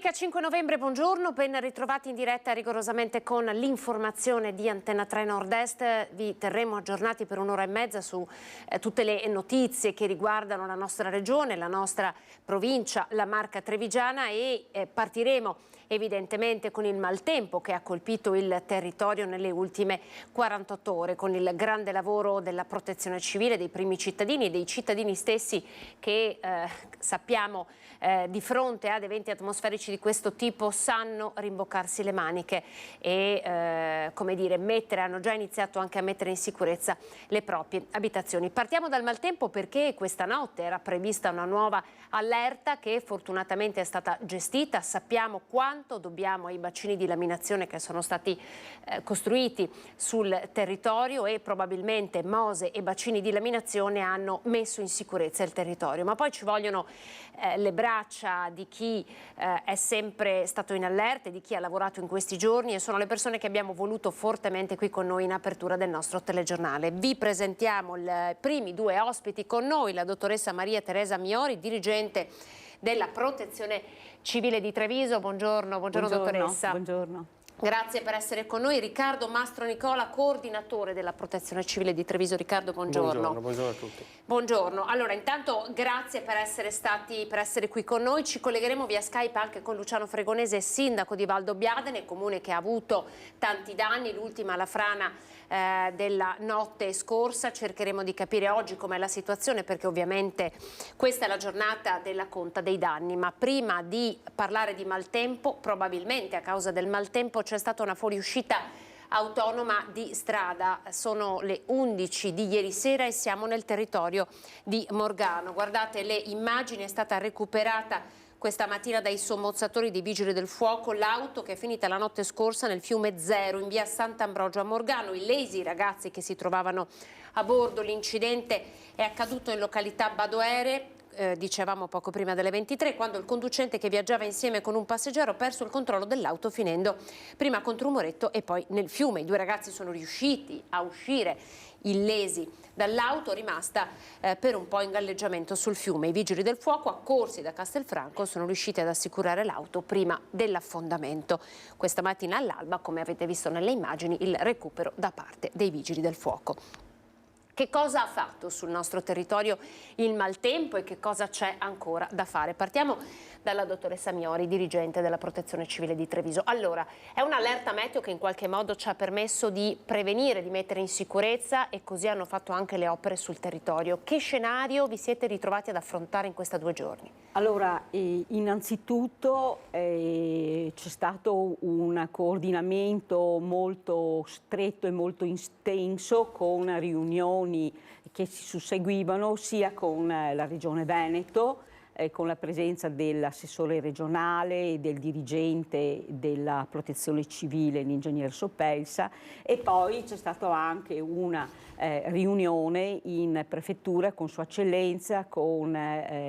Domenica 5 novembre, buongiorno, ben ritrovati in diretta rigorosamente con l'informazione di Antenna 3 Nord-Est. Vi terremo aggiornati per un'ora e mezza su tutte le notizie che riguardano la nostra regione, la nostra provincia, la Marca Trevigiana e partiremo evidentemente con il maltempo che ha colpito il territorio nelle ultime 48 ore, con il grande lavoro della protezione civile, dei primi cittadini e dei cittadini stessi che sappiamo di fronte ad eventi atmosferici di questo tipo sanno rimboccarsi le maniche e come dire, hanno già iniziato anche a mettere in sicurezza le proprie abitazioni. Partiamo dal maltempo perché questa notte era prevista una nuova allerta che fortunatamente è stata gestita. Sappiamo quanto dobbiamo ai bacini di laminazione che sono stati costruiti sul territorio e probabilmente Mose e bacini di laminazione hanno messo in sicurezza il territorio, ma poi ci vogliono le braccia di chi è sempre stato in allerta e di chi ha lavorato in questi giorni e sono le persone che abbiamo voluto fortemente qui con noi in apertura del nostro telegiornale. Vi presentiamo i primi due ospiti con noi, la dottoressa Maria Teresa Miori, dirigente della Protezione Civile di Treviso. Buongiorno, dottoressa. Buongiorno. Grazie per essere con noi. Riccardo Mastro Nicola, coordinatore della Protezione Civile di Treviso. Riccardo, buongiorno. Buongiorno a tutti. Buongiorno. Allora, intanto grazie per essere qui con noi. Ci collegheremo via Skype anche con Luciano Fregonese, sindaco di Valdobbiadene, comune che ha avuto tanti danni, l'ultima la frana della notte scorsa. Cercheremo di capire oggi com'è la situazione perché ovviamente questa è la giornata della conta dei danni, ma prima di parlare di maltempo, probabilmente a causa del maltempo c'è stata una fuoriuscita autonoma di strada. Sono le 11 di ieri sera e siamo nel territorio di Morgano. Guardate le immagini, è stata recuperata questa mattina dai sommozzatori dei Vigili del Fuoco l'auto che è finita la notte scorsa nel fiume Zero in via Sant'Ambrogio a Morgano. Illesi i ragazzi che si trovavano a bordo. L'incidente è accaduto in località Badoere, dicevamo poco prima delle 23, quando il conducente che viaggiava insieme con un passeggero ha perso il controllo dell'auto finendo prima contro un muretto e poi nel fiume. I due ragazzi sono riusciti a uscire illesi dall'auto rimasta per un po' in galleggiamento sul fiume. I vigili del fuoco accorsi da Castelfranco sono riusciti ad assicurare l'auto prima dell'affondamento. Questa mattina all'alba, come avete visto nelle immagini, il recupero da parte dei vigili del fuoco. Che cosa ha fatto sul nostro territorio il maltempo e che cosa c'è ancora da fare? Partiamo dalla dottoressa Miori, dirigente della Protezione Civile di Treviso. Allora, è un'allerta meteo che in qualche modo ci ha permesso di prevenire, di mettere in sicurezza e così hanno fatto anche le opere sul territorio. Che scenario vi siete ritrovati ad affrontare in questi 2 giorni? Allora, innanzitutto c'è stato un coordinamento molto stretto e molto intenso con riunioni che si susseguivano sia con la Regione Veneto, con la presenza dell'assessore regionale e del dirigente della Protezione Civile, l'ingegner Soppelsa, e poi c'è stata anche una riunione in prefettura con Sua Eccellenza, con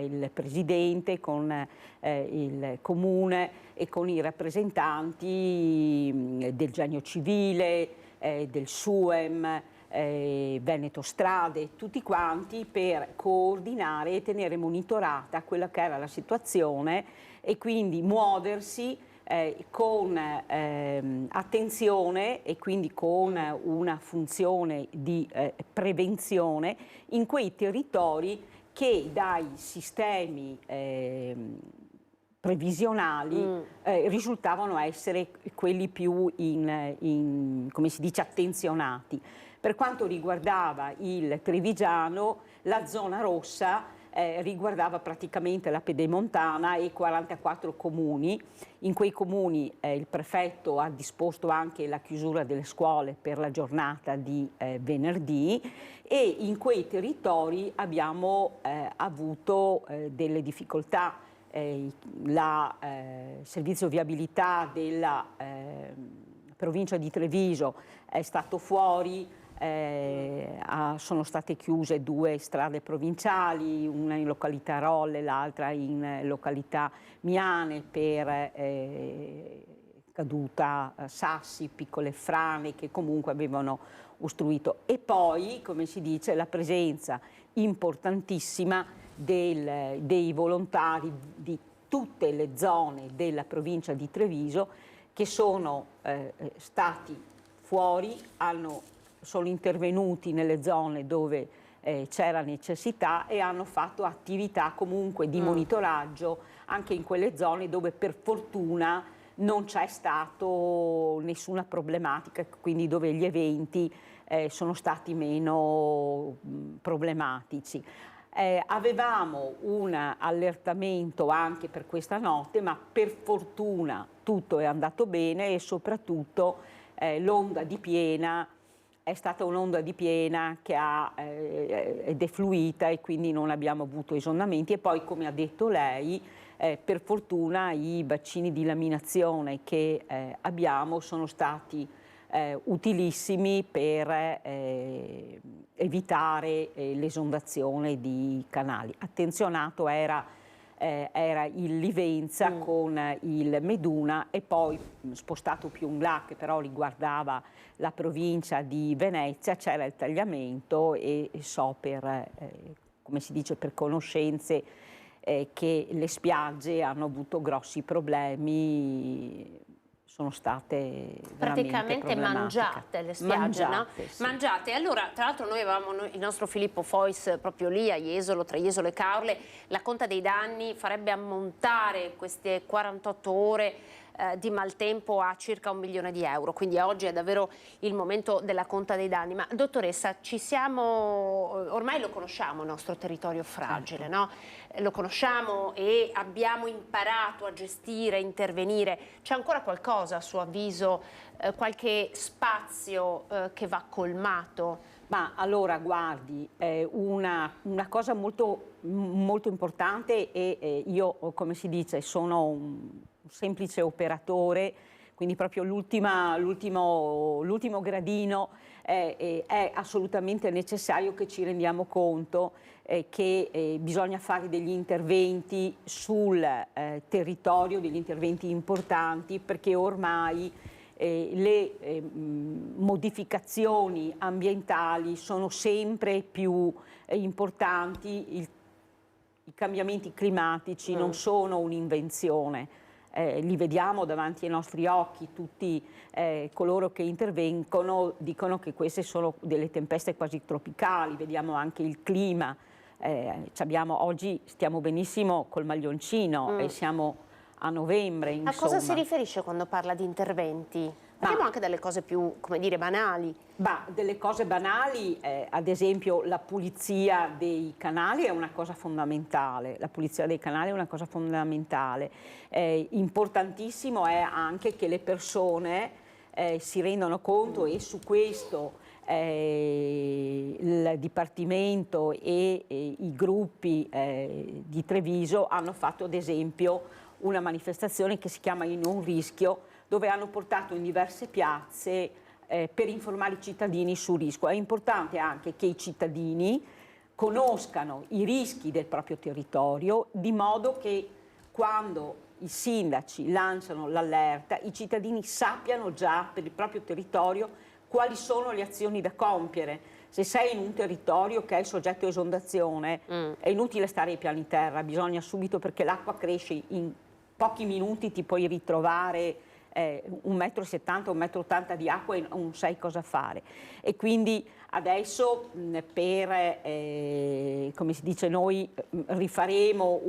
il presidente, con il comune e con i rappresentanti del Genio Civile, del SUEM, Veneto Strade, tutti quanti per coordinare e tenere monitorata quella che era la situazione e quindi muoversi con attenzione e quindi con una funzione di prevenzione in quei territori che dai sistemi previsionali risultavano essere quelli più come si dice, attenzionati. Per quanto riguardava il Trevigiano, la zona rossa riguardava praticamente la Pedemontana e 44 comuni. In quei comuni il prefetto ha disposto anche la chiusura delle scuole per la giornata di venerdì e in quei territori abbiamo avuto delle difficoltà. Il servizio viabilità della provincia di Treviso è stato fuori. Sono state chiuse 2 strade provinciali, una in località Rolle e l'altra in località Miane per caduta, sassi, piccole frane che comunque avevano ostruito. E poi, come si dice, la presenza importantissima dei volontari di tutte le zone della provincia di Treviso che sono stati fuori, sono intervenuti nelle zone dove c'era necessità e hanno fatto attività comunque di monitoraggio anche in quelle zone dove per fortuna non c'è stato nessuna problematica, quindi dove gli eventi sono stati meno problematici. Avevamo un allertamento anche per questa notte, ma per fortuna tutto è andato bene e soprattutto l'onda di piena è stata un'onda di piena che è defluita e quindi non abbiamo avuto esondamenti e poi, come ha detto lei, per fortuna i bacini di laminazione che abbiamo sono stati utilissimi per evitare l'esondazione di canali. Attenzionato era il Livenza con il Meduna e poi spostato più in là, che però riguardava la provincia di Venezia, c'era il tagliamento e so per, come si dice, per conoscenze che le spiagge hanno avuto grossi problemi, sono state praticamente mangiate le spiagge, mangiate, no? Sì. Mangiate. Allora, tra l'altro noi avevamo il nostro Filippo Fois proprio lì a Jesolo, tra Jesolo e Caorle. La conta dei danni farebbe ammontare queste 48 ore di maltempo a circa 1 milione di euro, quindi oggi è davvero il momento della conta dei danni. Ma dottoressa, ormai lo conosciamo il nostro territorio fragile, certo, no? Lo conosciamo e abbiamo imparato a gestire, a intervenire. C'è ancora qualcosa a suo avviso, qualche spazio che va colmato? Ma allora guardi, una cosa molto, molto importante e io, come si dice, sono un semplice operatore, quindi proprio l'ultimo gradino, è assolutamente necessario che ci rendiamo conto che bisogna fare degli interventi sul territorio, degli interventi importanti, perché ormai le modificazioni ambientali sono sempre più importanti, i cambiamenti climatici non sono un'invenzione. Li vediamo davanti ai nostri occhi, tutti coloro che intervengono dicono che queste sono delle tempeste quasi tropicali, vediamo anche il clima, oggi stiamo benissimo col maglioncino e siamo a novembre, insomma. A cosa si riferisce quando parla di interventi? Parliamo anche delle cose più, come dire, banali. Delle cose banali, ad esempio la pulizia dei canali è una cosa fondamentale, la pulizia dei canali è una cosa fondamentale. Importantissimo è anche che le persone si rendano conto e su questo il Dipartimento e i gruppi di Treviso hanno fatto ad esempio una manifestazione che si chiama I Non Rischio, dove hanno portato in diverse piazze per informare i cittadini sul rischio. È importante anche che i cittadini conoscano i rischi del proprio territorio, di modo che quando i sindaci lanciano l'allerta, i cittadini sappiano già per il proprio territorio quali sono le azioni da compiere. Se sei in un territorio che è il soggetto a esondazione, è inutile stare ai piani terra, bisogna subito, perché l'acqua cresce, in pochi minuti ti puoi ritrovare 1,70 m, 1,80 m di acqua e non sai cosa fare. E quindi adesso come si dice noi, rifaremo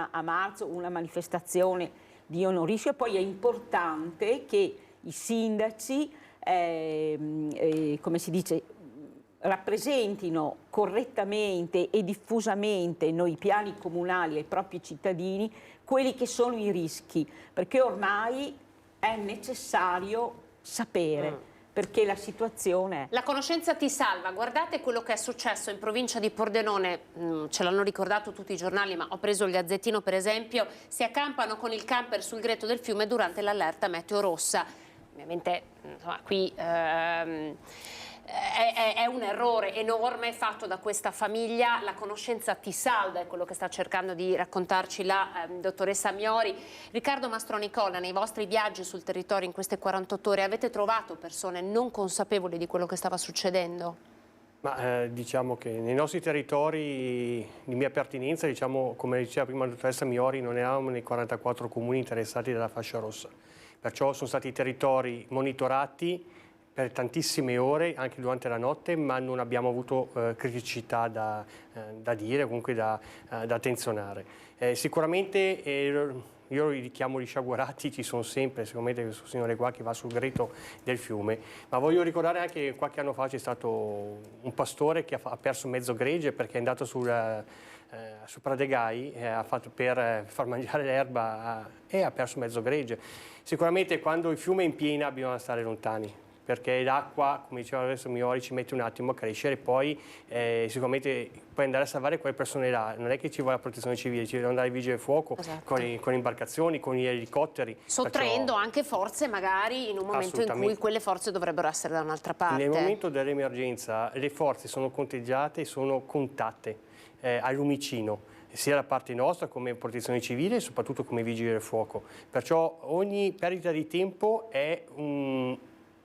a marzo una manifestazione di Io Non Rischio, e poi è importante che i sindaci, come si dice, rappresentino correttamente e diffusamente nei piani comunali ai propri cittadini quelli che sono i rischi, perché ormai è necessario sapere, perché la situazione... La conoscenza ti salva. Guardate quello che è successo in provincia di Pordenone, ce l'hanno ricordato tutti i giornali, ma ho preso il Gazzettino per esempio. Si accampano con il camper sul greto del fiume durante l'allerta meteo rossa. Ovviamente insomma, qui è un errore enorme fatto da questa famiglia. La conoscenza ti salva, è quello che sta cercando di raccontarci la dottoressa Miori. Riccardo Mastronicola, nei vostri viaggi sul territorio in queste 48 ore avete trovato persone non consapevoli di quello che stava succedendo? Ma diciamo che nei nostri territori di mia pertinenza, diciamo, come diceva prima la dottoressa Miori, non eravamo nei 44 comuni interessati dalla fascia rossa. Perciò sono stati territori monitorati per tantissime ore, anche durante la notte, ma non abbiamo avuto criticità da dire, comunque da attenzionare. Sicuramente io li chiamo gli sciagurati, ci sono sempre, secondo me questo signore qua che va sul greto del fiume, ma voglio ricordare anche che qualche anno fa c'è stato un pastore che ha perso mezzo gregge perché è andato su Pradegai per far mangiare l'erba e ha perso mezzo gregge. Sicuramente quando il fiume è in piena bisogna stare lontani, perché l'acqua, come diceva adesso Miori, ci mette un attimo a crescere, poi sicuramente puoi andare a salvare quelle persone là, non è che ci vuole la protezione civile, ci devono andare i vigili del fuoco, Esatto. con le imbarcazioni, con gli elicotteri. Sottraendo anche forze magari in un momento in cui quelle forze dovrebbero essere da un'altra parte. Nel momento dell'emergenza le forze sono conteggiate e sono contate al lumicino, sia da parte nostra come protezione civile e soprattutto come vigili del fuoco. Perciò ogni perdita di tempo è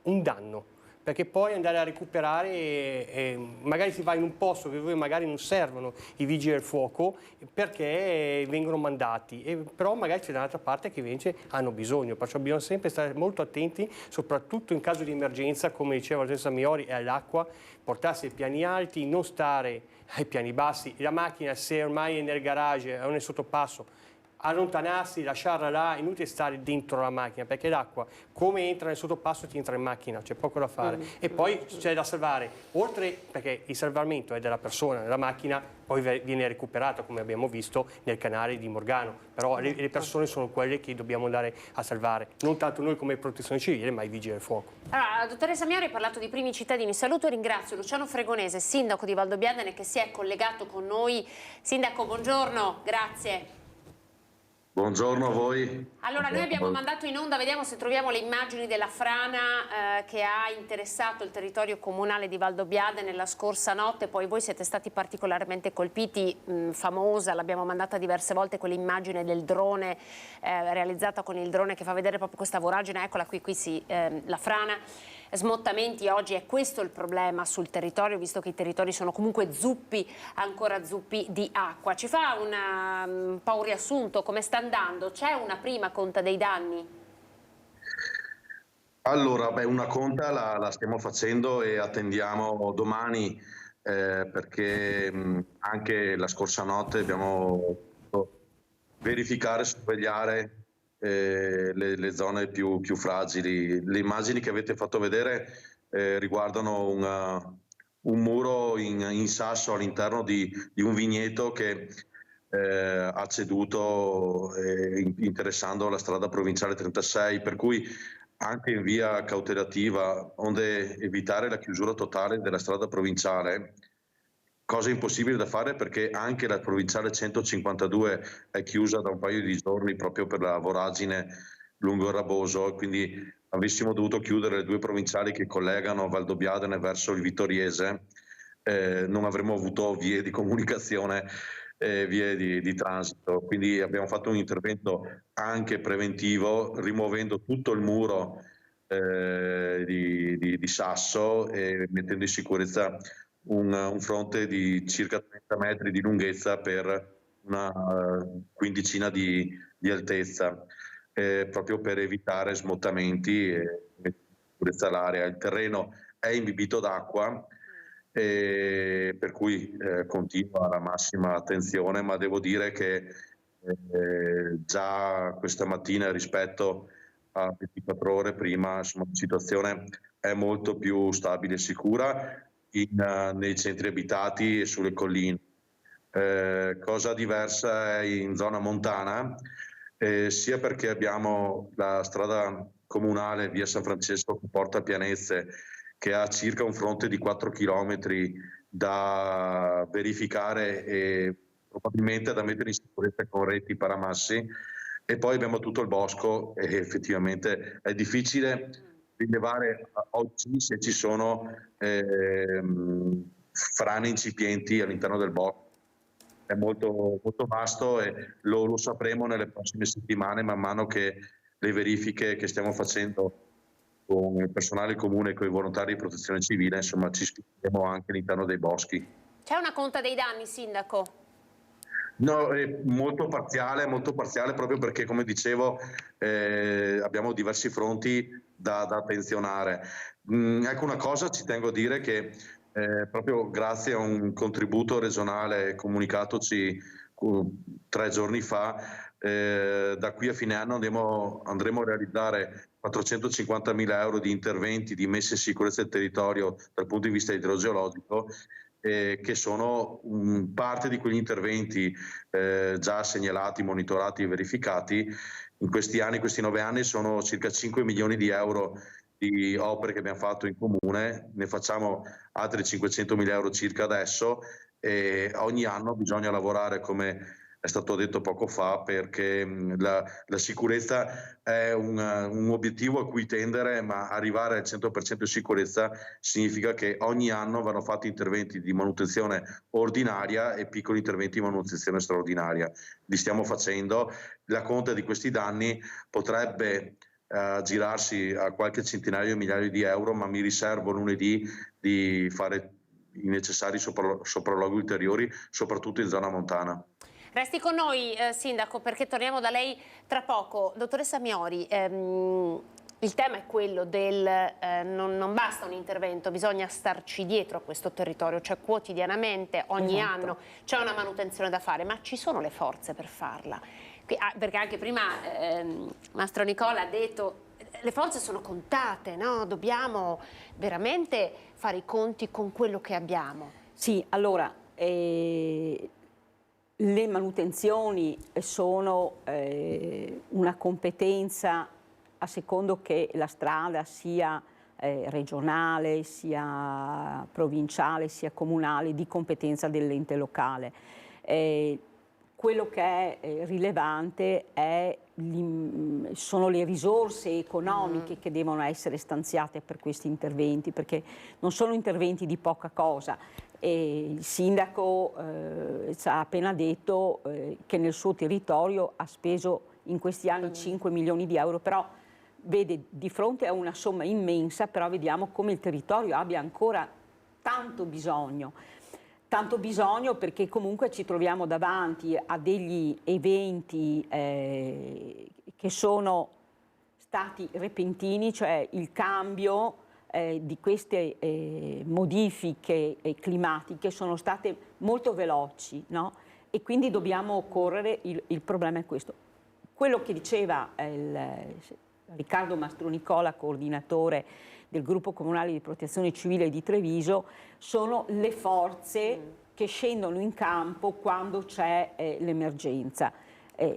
un danno, perché poi andare a recuperare, magari si va in un posto dove magari non servono i vigili del fuoco perché vengono mandati, però magari c'è dall'altra parte che invece hanno bisogno, perciò bisogna sempre stare molto attenti, soprattutto in caso di emergenza, come diceva la stessa Miori, è all'acqua, portarsi ai piani alti, non stare ai piani bassi, la macchina se ormai è nel garage o nel sottopasso, allontanarsi, lasciarla là, è inutile stare dentro la macchina perché l'acqua come entra nel sottopasso ti entra in macchina, c'è poco da fare e poi c'è da salvare, oltre perché il salvamento è della persona, della macchina, poi viene recuperata come abbiamo visto nel canale di Morgano, però le persone sono quelle che dobbiamo andare a salvare, non tanto noi come protezione civile ma i vigili del fuoco. Allora, dottoressa Miori ha parlato di primi cittadini, saluto e ringrazio Luciano Fregonese, sindaco di Valdobbiadene che si è collegato con noi. Sindaco, buongiorno, grazie. Buongiorno a voi. Allora, noi abbiamo mandato in onda, vediamo se troviamo le immagini della frana che ha interessato il territorio comunale di Valdobbiadene la scorsa notte, poi voi siete stati particolarmente colpiti, famosa, l'abbiamo mandata diverse volte quell'immagine del drone, realizzata con il drone che fa vedere proprio questa voragine, eccola qui sì, la frana. Smottamenti, oggi è questo il problema sul territorio, visto che i territori sono comunque zuppi, ancora zuppi di acqua. Ci fa un po' un riassunto, come sta andando? C'è una prima conta dei danni? Allora, una conta la stiamo facendo e attendiamo domani perché anche la scorsa notte abbiamo verificare, sorvegliare le zone più fragili. Le immagini che avete fatto vedere riguardano un muro in sasso all'interno di un vigneto che ha ceduto interessando la strada provinciale 36, per cui anche in via cautelativa, onde evitare la chiusura totale della strada provinciale, cosa impossibile da fare perché anche la provinciale 152 è chiusa da un paio di giorni proprio per la voragine lungo il Raboso, quindi avessimo dovuto chiudere le due provinciali che collegano Valdobbiadene verso il Vittoriese, non avremmo avuto vie di comunicazione, vie di transito. Quindi abbiamo fatto un intervento anche preventivo, rimuovendo tutto il muro di sasso e mettendo in sicurezza un fronte di circa 30 metri di lunghezza per una quindicina di altezza, proprio per evitare smottamenti e mettere in sicurezza l'area. Il terreno è imbibito d'acqua, per cui continua la massima attenzione, ma devo dire che già questa mattina rispetto a 24 ore prima, insomma, la situazione è molto più stabile e sicura nei centri abitati e sulle colline. Cosa diversa è in zona montana, sia perché abbiamo la strada comunale via San Francesco che porta a Pianezze, che ha circa un fronte di 4 chilometri da verificare e probabilmente da mettere in sicurezza con reti paramassi, e poi abbiamo tutto il bosco e effettivamente è difficile rilevare oggi se ci sono frane incipienti all'interno del bosco. È molto, molto vasto e lo sapremo nelle prossime settimane man mano che le verifiche che stiamo facendo con il personale comune e con i volontari di protezione civile, insomma, ci spostiamo anche all'interno dei boschi. C'è una conta dei danni, Sindaco? No, è molto parziale proprio perché, come dicevo, abbiamo diversi fronti da attenzionare. Ecco, una cosa ci tengo a dire che proprio grazie a un contributo regionale comunicatoci 3 giorni fa, da qui a fine anno andremo a realizzare 450.000 euro di interventi di messa in sicurezza del territorio dal punto di vista idrogeologico, che sono parte di quegli interventi già segnalati, monitorati e verificati. In questi anni, questi 9 anni, sono circa 5 milioni di euro di opere che abbiamo fatto in comune, ne facciamo altri 500.000 euro circa adesso, e ogni anno bisogna lavorare, come è stato detto poco fa, perché la sicurezza è un obiettivo a cui tendere, ma arrivare al 100% di sicurezza significa che ogni anno vanno fatti interventi di manutenzione ordinaria e piccoli interventi di manutenzione straordinaria. Li stiamo facendo. La conta di questi danni potrebbe girarsi a qualche centinaio di migliaia di euro, ma mi riservo lunedì di fare i necessari sopralluoghi ulteriori, soprattutto in zona montana. Resti con noi, Sindaco, perché torniamo da lei tra poco. Dottoressa Miori, il tema è quello del non basta un intervento, bisogna starci dietro a questo territorio, cioè quotidianamente, ogni anno c'è una manutenzione da fare, ma ci sono le forze per farla. Perché anche prima Mastro Nicola ha detto le forze sono contate, no? Dobbiamo veramente fare i conti con quello che abbiamo. Sì, allora, le manutenzioni sono una competenza a secondo che la strada sia regionale, sia provinciale, sia comunale, di competenza dell'ente locale. Quello che è rilevante sono le risorse economiche che devono essere stanziate per questi interventi, perché non sono interventi di poca cosa. Il sindaco ci ha appena detto che nel suo territorio ha speso in questi anni 5 milioni di euro, però vede di fronte a una somma immensa, però vediamo come il territorio abbia ancora tanto bisogno perché comunque ci troviamo davanti a degli eventi che sono stati repentini, cioè il cambio di queste modifiche climatiche sono state molto veloci, no? E quindi dobbiamo correre, il problema è questo. Quello che diceva Riccardo Mastronicola, coordinatore del gruppo comunale di protezione civile di Treviso, sono le forze che scendono in campo quando c'è l'emergenza,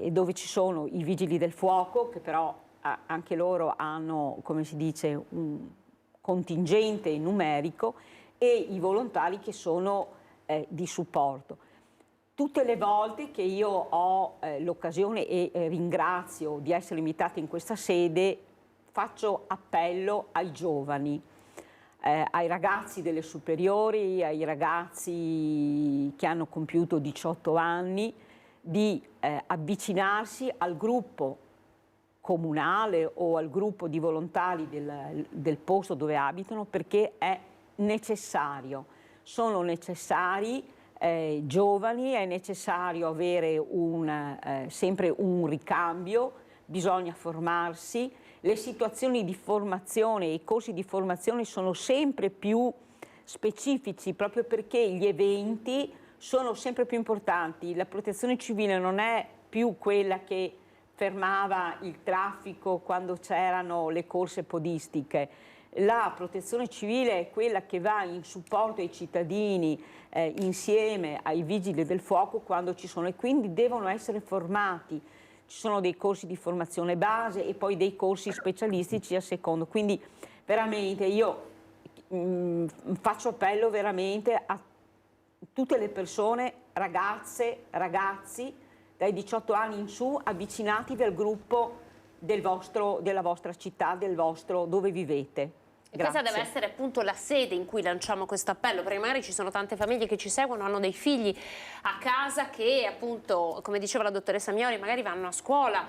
dove ci sono i vigili del fuoco, che però anche loro hanno, come si dice, un contingente numerico, e i volontari che sono di supporto. Tutte le volte che io ho l'occasione, e ringrazio di essere invitata in questa sede, faccio appello ai giovani, ai ragazzi delle superiori, ai ragazzi che hanno compiuto 18 anni, di avvicinarsi al gruppo comunale o al gruppo di volontari del posto dove abitano, perché è necessario. Sono necessari giovani, è necessario avere sempre un ricambio, bisogna formarsi. Le situazioni di formazione e i corsi di formazione sono sempre più specifici, proprio perché gli eventi sono sempre più importanti. La protezione civile non è più quella che fermava il traffico quando c'erano le corse podistiche. La protezione civile è quella che va in supporto ai cittadini insieme ai vigili del fuoco quando ci sono, e quindi devono essere formati. Ci sono dei corsi di formazione base e poi dei corsi specialistici a secondo. Quindi veramente io faccio appello veramente a tutte le persone, ragazze, ragazzi, dai 18 anni in su, avvicinatevi al gruppo della vostra città, dove vivete. E questa Grazie. deve essere appunto la sede in cui lanciamo questo appello, perché magari ci sono tante famiglie che ci seguono, hanno dei figli a casa che appunto, come diceva la dottoressa Miori, magari vanno a scuola,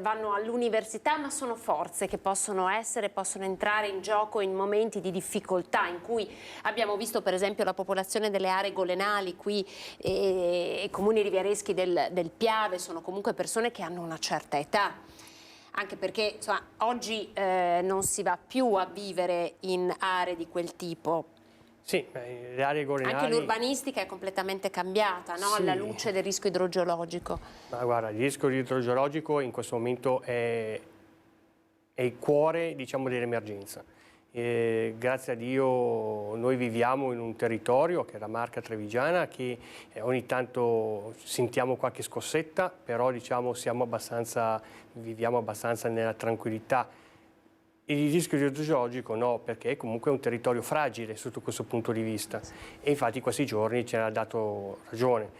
vanno all'università, ma sono forze che possono entrare in gioco in momenti di difficoltà, in cui abbiamo visto per esempio la popolazione delle aree golenali qui e comuni riviereschi del Piave, sono comunque persone che hanno una certa età. Anche perché insomma, oggi non si va più a vivere in aree di quel tipo. Sì, le aree golenali... Anche l'urbanistica è completamente cambiata, no? Sì. Alla luce del rischio idrogeologico. Ma guarda, il rischio idrogeologico in questo momento è il cuore, diciamo, dell'emergenza. Grazie a Dio noi viviamo in un territorio che è la Marca Trevigiana, che ogni tanto sentiamo qualche scossetta, però diciamo viviamo abbastanza nella tranquillità. Il rischio idrogeologico no, perché comunque è un territorio fragile sotto questo punto di vista e infatti questi giorni ce l'ha dato ragione.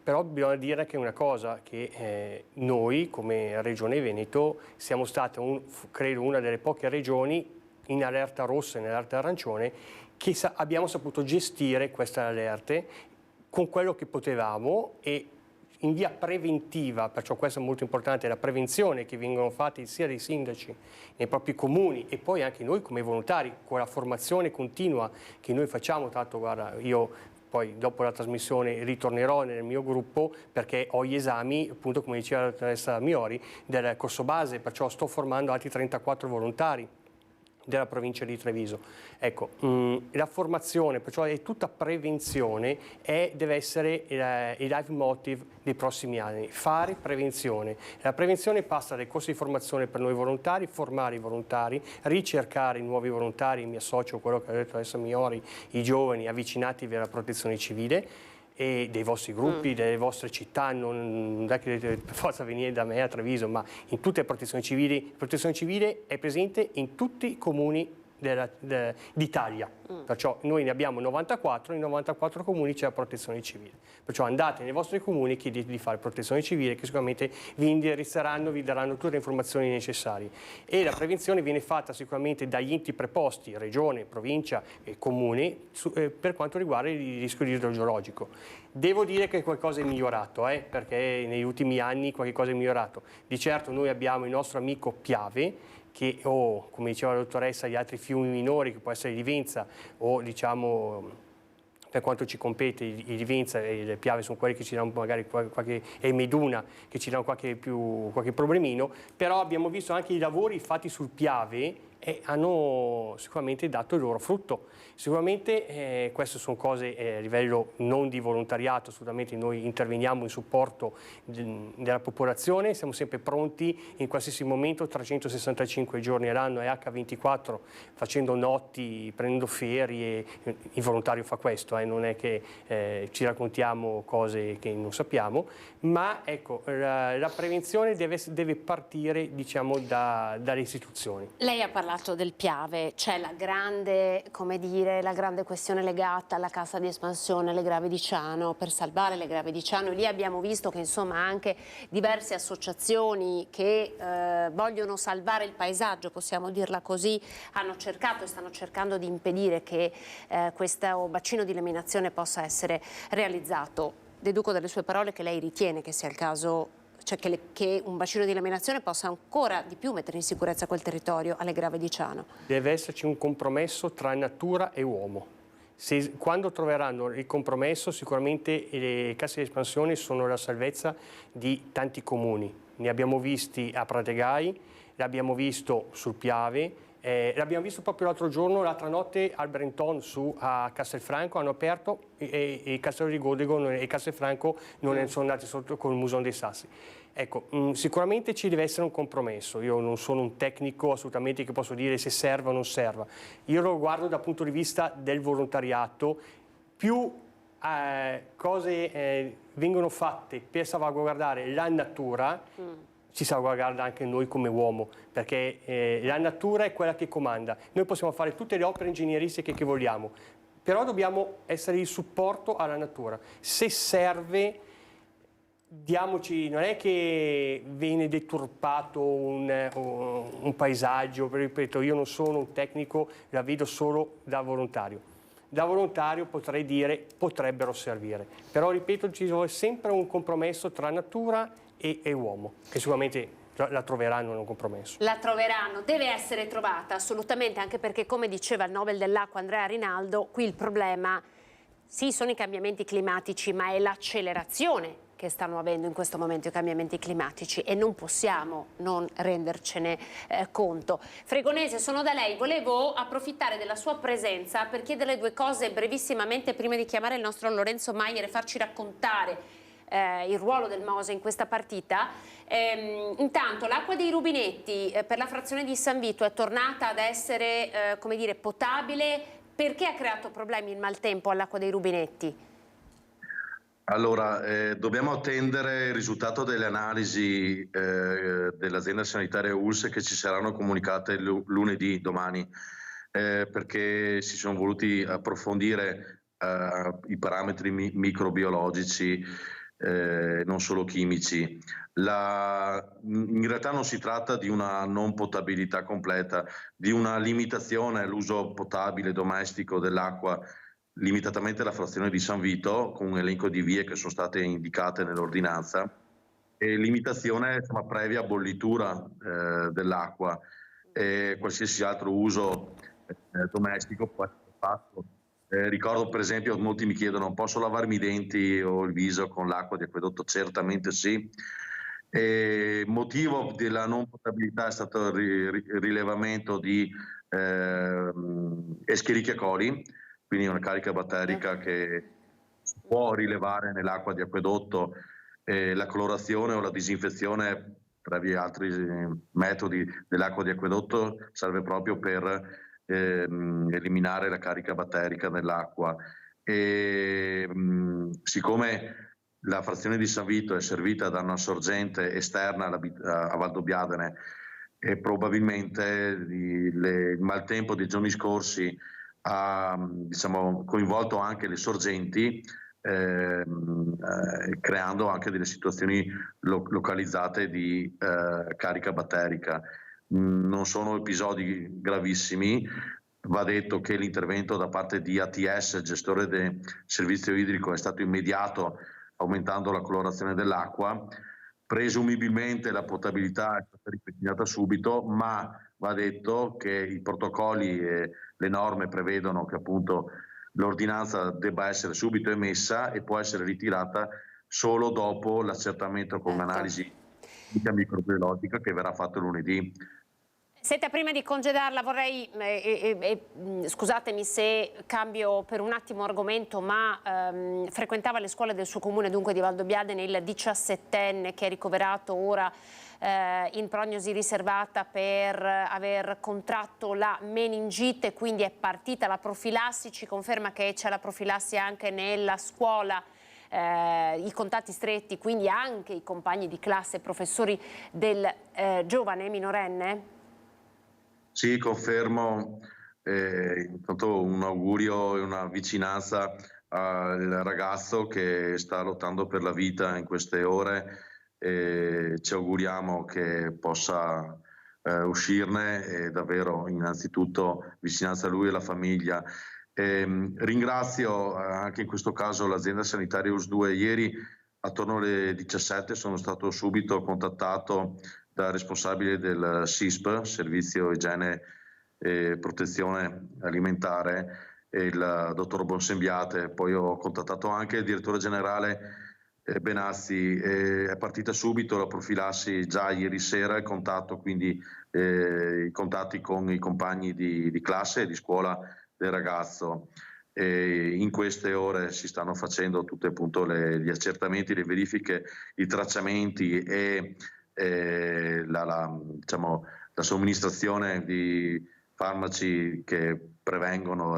Però bisogna dire anche una cosa, che noi come Regione Veneto siamo stati, credo, una delle poche regioni in allerta rossa e in allerta arancione che abbiamo saputo gestire queste allerte con quello che potevamo e in via preventiva, perciò questo è molto importante, la prevenzione che vengono fatti sia dai sindaci nei propri comuni e poi anche noi come volontari con la formazione continua che noi facciamo. Tanto guarda, io poi dopo la trasmissione ritornerò nel mio gruppo perché ho gli esami, appunto come diceva la dottoressa Miori, del corso base, perciò sto formando altri 34 volontari della provincia di Treviso. Ecco, la formazione, perciò è tutta prevenzione e deve essere il life motive dei prossimi anni, fare prevenzione. La prevenzione passa dai corsi di formazione per noi volontari, formare i volontari, ricercare i nuovi volontari, mi associo a quello che ha detto adesso Miori, i giovani avvicinatevi alla protezione civile, e dei vostri gruppi, delle vostre città, non è che dovete per forza venire da me a Treviso, ma in tutte le protezioni civili. La protezione civile è presente in tutti i comuni d'Italia, perciò noi ne abbiamo 94, in 94 comuni c'è la protezione civile, perciò andate nei vostri comuni e chiedete di fare protezione civile che sicuramente vi indirizzeranno, vi daranno tutte le informazioni necessarie e la prevenzione viene fatta sicuramente dagli enti preposti, regione, provincia e comune per quanto riguarda il rischio idrogeologico. Devo dire che qualcosa è migliorato, perché negli ultimi anni qualcosa è migliorato. Di certo noi abbiamo il nostro amico Piave, che come diceva la dottoressa, gli altri fiumi minori, che può essere il Livenza o diciamo per quanto ci compete il Livenza e il Piave sono quelli che ci danno magari qualche, e Meduna che ci danno qualche problemino, però abbiamo visto anche i lavori fatti sul Piave e hanno sicuramente dato il loro frutto. Sicuramente queste sono cose a livello non di volontariato, assolutamente noi interveniamo in supporto della popolazione, siamo sempre pronti in qualsiasi momento, 365 giorni all'anno e H24, facendo notti, prendendo ferie, il volontario fa questo, non è che ci raccontiamo cose che non sappiamo, ma ecco, la prevenzione deve partire diciamo dalle istituzioni. Lei ha parlato del Piave, c'è la grande, come dire, la grande questione legata alla cassa di espansione Le Grave di Ciano, per salvare Le Grave di Ciano. Lì abbiamo visto che insomma anche diverse associazioni che vogliono salvare il paesaggio, possiamo dirla così, hanno cercato e stanno cercando di impedire che questo bacino di eliminazione possa essere realizzato. Deduco dalle sue parole che lei ritiene che sia il caso, cioè che un bacino di eliminazione possa ancora di più mettere in sicurezza quel territorio alle Grave di Ciano. Deve esserci un compromesso tra natura e uomo. Quando troveranno il compromesso sicuramente le casse di espansione sono la salvezza di tanti comuni. Ne abbiamo visti a Prategai, l'abbiamo visto sul Piave, l'abbiamo visto proprio l'altro giorno, l'altra notte al Brenton a Castelfranco hanno aperto e il Castello di Godego e Castelfranco non sono andati sotto con il Musone dei Sassi. Ecco, sicuramente ci deve essere un compromesso. Io non sono un tecnico assolutamente che posso dire se serva o non serva. Io lo guardo dal punto di vista del volontariato, più cose vengono fatte per salvaguardare la natura, ci salvaguarda anche noi come uomo, perché la natura è quella che comanda. Noi possiamo fare tutte le opere ingegneristiche che vogliamo, però dobbiamo essere il supporto alla natura. Se serve, diamoci, non è che viene deturpato un paesaggio, ripeto, io non sono un tecnico, la vedo solo da volontario. Da volontario potrei dire potrebbero servire, però ripeto ci vuole sempre un compromesso tra natura e uomo, che sicuramente la troveranno in un compromesso. La troveranno, deve essere trovata assolutamente, anche perché come diceva il Nobel dell'acqua Andrea Rinaldo, qui il problema sì sono i cambiamenti climatici, ma è l'accelerazione che stanno avendo in questo momento i cambiamenti climatici e non possiamo non rendercene conto. Fregonese, sono da lei, volevo approfittare della sua presenza per chiederle due cose brevissimamente prima di chiamare il nostro Lorenzo Maier e farci raccontare il ruolo del Mose in questa partita. Intanto l'acqua dei rubinetti per la frazione di San Vito è tornata ad essere come dire, potabile. Perché ha creato problemi il maltempo all'acqua dei rubinetti? Allora, dobbiamo attendere il risultato delle analisi dell'azienda sanitaria ULSS che ci saranno comunicate lunedì, domani, perché si sono voluti approfondire i parametri microbiologici, non solo chimici. In realtà non si tratta di una non potabilità completa, di una limitazione all'uso potabile domestico dell'acqua, limitatamente alla frazione di San Vito, con un elenco di vie che sono state indicate nell'ordinanza, e limitazione insomma, previa bollitura dell'acqua, e qualsiasi altro uso domestico può essere fatto. Ricordo per esempio, molti mi chiedono, posso lavarmi i denti o il viso con l'acqua di acquedotto? Certamente sì. Motivo della non potabilità è stato il rilevamento di Escherichia coli, quindi una carica batterica che si può rilevare nell'acqua di acquedotto. La clorazione o la disinfezione, tra gli altri metodi dell'acqua di acquedotto, serve proprio per eliminare la carica batterica nell'acqua. Siccome la frazione di San Vito è servita da una sorgente esterna a Valdobbiadene e probabilmente il maltempo dei giorni scorsi ha diciamo, coinvolto anche le sorgenti, creando anche delle situazioni localizzate di carica batterica. Non sono episodi gravissimi. Va detto che l'intervento da parte di ATS, gestore del servizio idrico, è stato immediato, aumentando la colorazione dell'acqua. Presumibilmente la potabilità è stata ripristinata subito, ma va detto che i protocolli e le norme prevedono che appunto l'ordinanza debba essere subito emessa e può essere ritirata solo dopo l'accertamento con un'analisi microbiologica che verrà fatto lunedì. Senta, prima di congedarla vorrei, scusatemi se cambio per un attimo argomento, ma frequentava le scuole del suo comune, dunque di Valdobbiadene, il 17enne che è ricoverato ora in prognosi riservata per aver contratto la meningite, quindi è partita la profilassi. Ci conferma che c'è la profilassi anche nella scuola, i contatti stretti, quindi anche i compagni di classe e professori del giovane minorenne? Sì, confermo. Intanto un augurio e una vicinanza al ragazzo che sta lottando per la vita in queste ore. Ci auguriamo che possa uscirne, e davvero innanzitutto vicinanza a lui e alla famiglia. Ringrazio anche in questo caso l'azienda sanitaria US2. Ieri attorno alle 17 sono stato subito contattato dal responsabile del SISP, Servizio Igiene e Protezione Alimentare, il dottor Bonsembiate. Poi ho contattato anche il direttore generale Benazzi. È partita subito la profilassi già ieri sera, il contatto, quindi i contatti con i compagni di classe e di scuola del ragazzo. In queste ore si stanno facendo tutti appunto gli accertamenti, le verifiche, i tracciamenti e diciamo, la somministrazione di farmaci che prevengono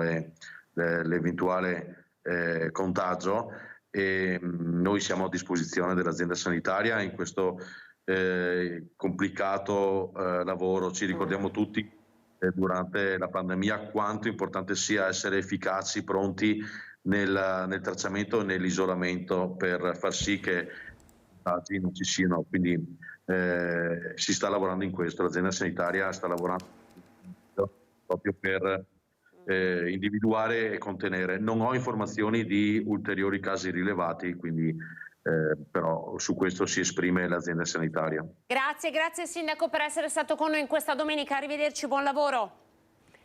l'eventuale contagio, e noi siamo a disposizione dell'azienda sanitaria in questo complicato lavoro. Ci ricordiamo tutti durante la pandemia quanto importante sia essere efficaci, pronti nel tracciamento e nell'isolamento, per far sì che contagi non ci siano, quindi si sta lavorando in questo, l'azienda sanitaria sta lavorando proprio per individuare e contenere. Non ho informazioni di ulteriori casi rilevati, quindi però su questo si esprime l'azienda sanitaria. Grazie Sindaco per essere stato con noi in questa domenica, arrivederci, buon lavoro.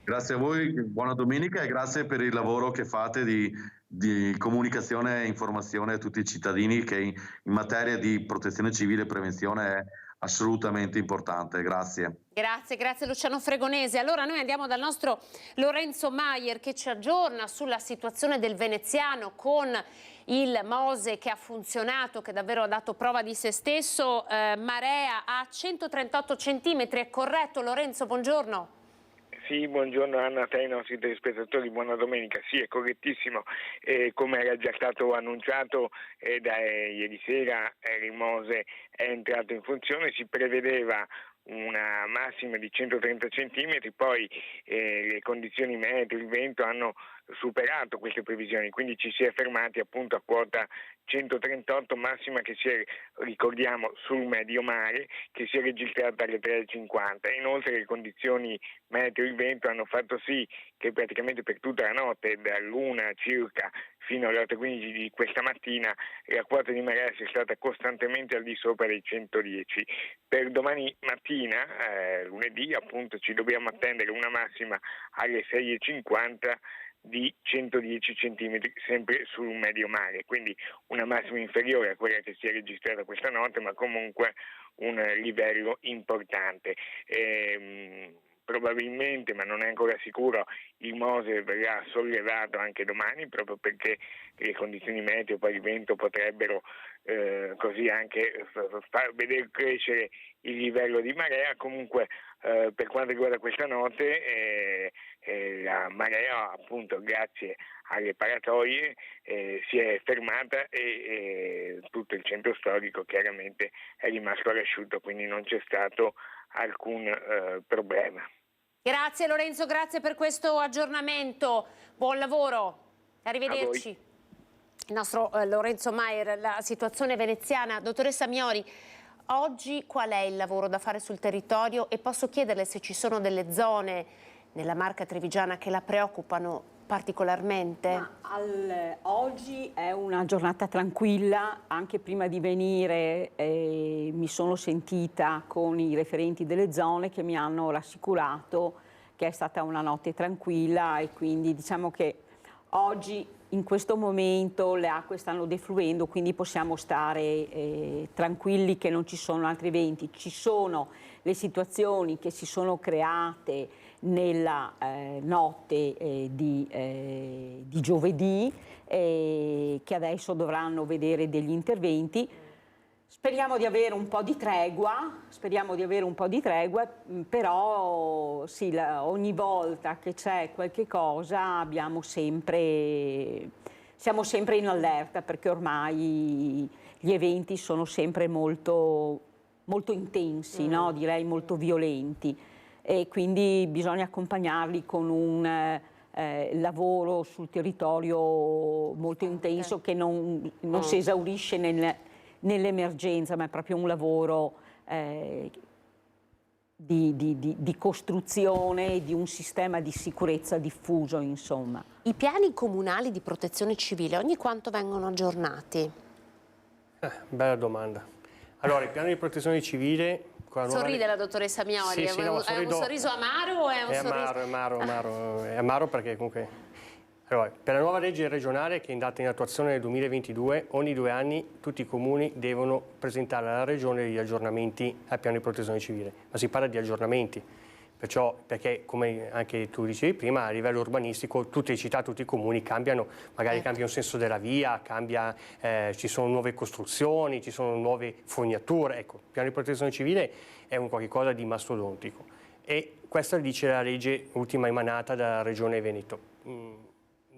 Grazie a voi, buona domenica e grazie per il lavoro che fate di comunicazione e informazione a tutti i cittadini, che in materia di protezione civile e prevenzione è assolutamente importante. Grazie. Grazie Luciano Fregonese. Allora noi andiamo dal nostro Lorenzo Maier che ci aggiorna sulla situazione del veneziano con il Mose che ha funzionato, che davvero ha dato prova di se stesso, marea a 138 centimetri, è corretto Lorenzo? Buongiorno. Sì, buongiorno Anna, a te e ai nostri telespettatori, buona domenica. Sì, è correttissimo, come era già stato annunciato da ieri sera, il Mose è entrato in funzione, si prevedeva una massima di 130 centimetri, poi le condizioni meteo, il vento hanno superato queste previsioni, quindi ci si è fermati appunto a quota 138, massima che si è, ricordiamo, sul medio mare, che si è registrata alle 3:50. Inoltre le condizioni meteo e il vento hanno fatto sì che praticamente per tutta la notte, dall'1 circa fino alle 8:15 di questa mattina, la quota di marea sia stata costantemente al di sopra dei 110. Per domani mattina, lunedì, appunto, ci dobbiamo attendere una massima alle 6:50 di 110 centimetri, sempre sul medio mare, quindi una massima inferiore a quella che si è registrata questa notte, ma comunque un livello importante. Probabilmente, ma non è ancora sicuro, il Mose verrà sollevato anche domani, proprio perché le condizioni meteo, poi il vento potrebbero così anche far vedere crescere il livello di marea. Comunque per quanto riguarda questa notte la marea, appunto grazie alle paratoie, si è fermata e tutto il centro storico chiaramente è rimasto all'asciutto, quindi non c'è stato alcun problema. Grazie Lorenzo, grazie per questo aggiornamento, buon lavoro, arrivederci. Il nostro Lorenzo Maier, la situazione veneziana. Dottoressa Miori, oggi qual è il lavoro da fare sul territorio e posso chiederle se ci sono delle zone nella Marca Trevigiana che la preoccupano particolarmente? Oggi è una giornata tranquilla, anche prima di venire mi sono sentita con i referenti delle zone che mi hanno rassicurato che è stata una notte tranquilla e quindi diciamo che oggi in questo momento le acque stanno defluendo, quindi possiamo stare tranquilli che non ci sono altri eventi. Ci sono le situazioni che si sono create nella notte di giovedì che adesso dovranno vedere degli interventi. Speriamo di avere un po' di tregua, però sì, ogni volta che c'è qualche cosa siamo sempre in allerta, perché ormai gli eventi sono sempre molto, molto intensi, no? Direi molto violenti, e quindi bisogna accompagnarli con un lavoro sul territorio molto intenso che non si esaurisce nell'emergenza, ma è proprio un lavoro di costruzione di un sistema di sicurezza diffuso, insomma. I piani comunali di protezione civile ogni quanto vengono aggiornati? Bella domanda. Allora, il piano di protezione civile... Sorride la dottoressa Miori, sì, è un sorriso amaro o è un sorriso... È amaro perché comunque... Allora, per la nuova legge regionale che è andata in attuazione nel 2022, ogni 2 anni tutti i comuni devono presentare alla regione gli aggiornamenti al piano di protezione civile, ma si parla di aggiornamenti, perché come anche tu dicevi prima, a livello urbanistico tutte le città, tutti i comuni cambiano, magari cambia un senso della via, ci sono nuove costruzioni, ci sono nuove fognature. Ecco, il piano di protezione civile è un qualche cosa di mastodontico e questa dice la legge ultima emanata dalla Regione Veneto.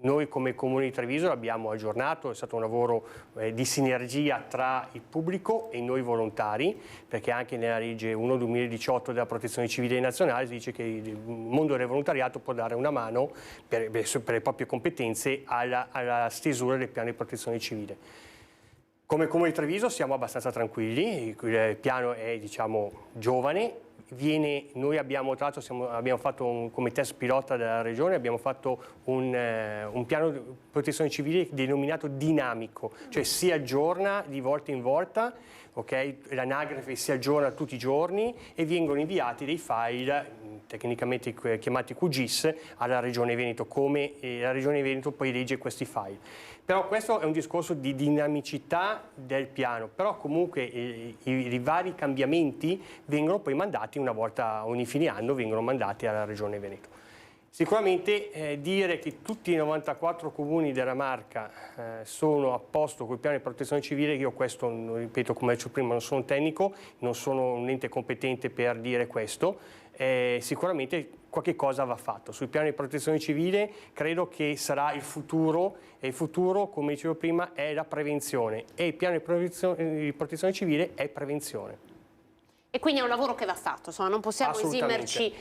Noi come Comune di Treviso l'abbiamo aggiornato, è stato un lavoro di sinergia tra il pubblico e noi volontari, perché anche nella legge 1/2018 della protezione civile nazionale si dice che il mondo del volontariato può dare una mano per le proprie competenze alla stesura del piano di protezione civile. Come Comune di Treviso siamo abbastanza tranquilli, il piano è diciamo giovane, noi abbiamo fatto come test pilota della Regione, abbiamo fatto un piano di protezione civile denominato dinamico, cioè si aggiorna di volta in volta, okay? L'anagrafe si aggiorna tutti i giorni e vengono inviati dei file tecnicamente chiamati QGIS alla Regione Veneto, come la Regione Veneto poi legge questi file. Però questo è un discorso di dinamicità del piano, però comunque i vari cambiamenti vengono poi mandati una volta ogni fine anno, vengono mandati alla Regione Veneto. Sicuramente dire che tutti i 94 comuni della Marca sono a posto col piano di protezione civile, io questo, ripeto come ho detto prima, non sono un tecnico, non sono un ente competente per dire questo, sicuramente qualche cosa va fatto. Sul piano di protezione civile credo che sarà il futuro, e il futuro, come dicevo prima, è la prevenzione e il piano di protezione civile è prevenzione. E quindi è un lavoro che va fatto, insomma, non possiamo esimerci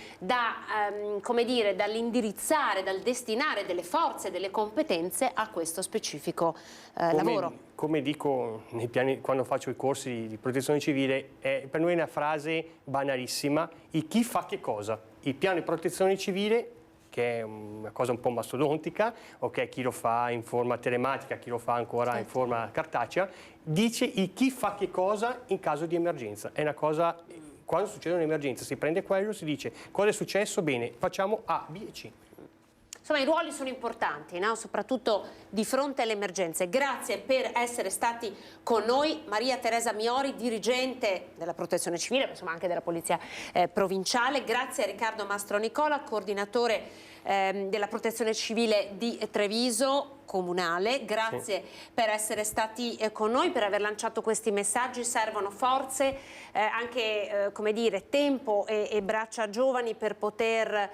come dire, dall'indirizzare, dal destinare delle forze, delle competenze a questo specifico lavoro. Come dico nei piani, quando faccio i corsi di protezione civile, per noi è una frase banalissima: il chi fa che cosa. Il piano di protezione civile, che è una cosa un po' mastodontica, okay, chi lo fa in forma telematica, chi lo fa ancora in forma cartacea, dice il chi fa che cosa in caso di emergenza. È una cosa, quando succede un'emergenza si prende quello, si dice cosa è successo, bene, facciamo A, B e C. Insomma, i ruoli sono importanti, no? Soprattutto di fronte alle emergenze. Grazie per essere stati con noi. Maria Teresa Miori, dirigente della Protezione Civile, ma insomma anche della Polizia Provinciale. Grazie a Riccardo Mastronicola, coordinatore della Protezione Civile di Treviso Comunale. Grazie per essere stati con noi, per aver lanciato questi messaggi. Servono forze, anche come dire, tempo e braccia giovani per poter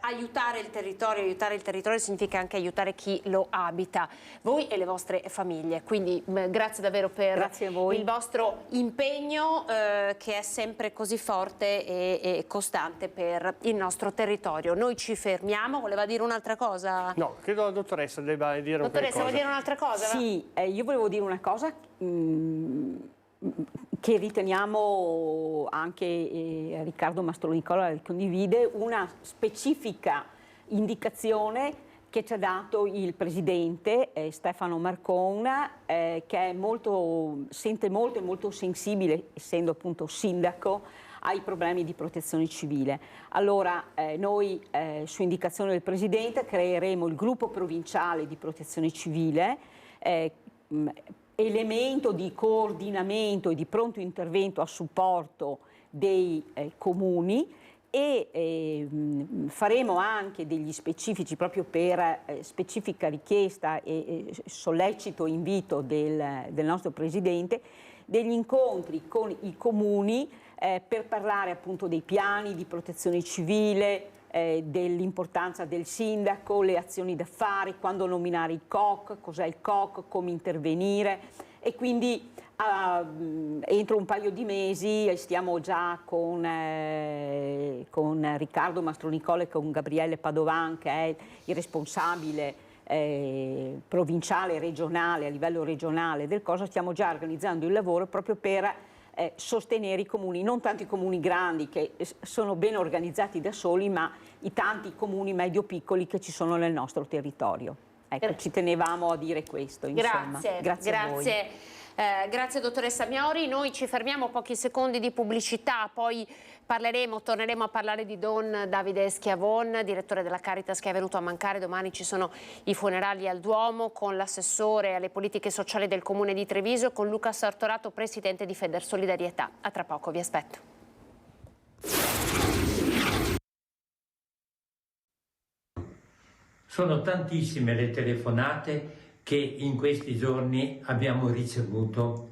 aiutare il territorio. Aiutare il territorio significa anche aiutare chi lo abita, voi e le vostre famiglie. Quindi grazie davvero per il vostro impegno che è sempre così forte e costante per il nostro territorio. Noi ci fermiamo. Voleva dire un'altra cosa? No, credo la dottoressa debba dire un'altra cosa. Dottoressa, vuoi dire un'altra cosa? Sì, io volevo dire una cosa che riteniamo anche Riccardo Mastronicola condivide, una specifica indicazione che ci ha dato il presidente Stefano Marcon, che è sente molto e molto sensibile, essendo appunto sindaco, ai problemi di protezione civile. Allora noi su indicazione del presidente creeremo il gruppo provinciale di protezione civile, elemento di coordinamento e di pronto intervento a supporto dei comuni, e faremo anche degli specifici, proprio per specifica richiesta e sollecito invito del nostro presidente, degli incontri con i comuni per parlare appunto dei piani di protezione civile, dell'importanza del sindaco, le azioni da fare, quando nominare il COC, cos'è il COC, come intervenire, e quindi entro un paio di mesi stiamo già con Riccardo Mastronicola e con Gabriele Padovan, che è il responsabile provinciale e regionale, a livello regionale del COSA. Stiamo già organizzando il lavoro proprio per sostenere i comuni, non tanto i comuni grandi che sono ben organizzati da soli, ma i tanti comuni medio-piccoli che ci sono nel nostro territorio. Ecco, ci tenevamo a dire questo, insomma. Grazie a voi. Grazie dottoressa Miori. Noi ci fermiamo, pochi secondi di pubblicità, poi torneremo a parlare di Don Davide Schiavon, direttore della Caritas, che è venuto a mancare. Domani ci sono i funerali al Duomo, con l'assessore alle politiche sociali del Comune di Treviso, con Luca Sartorato, presidente di Federsolidarietà. A tra poco, vi aspetto. Sono tantissime le telefonate che in questi giorni abbiamo ricevuto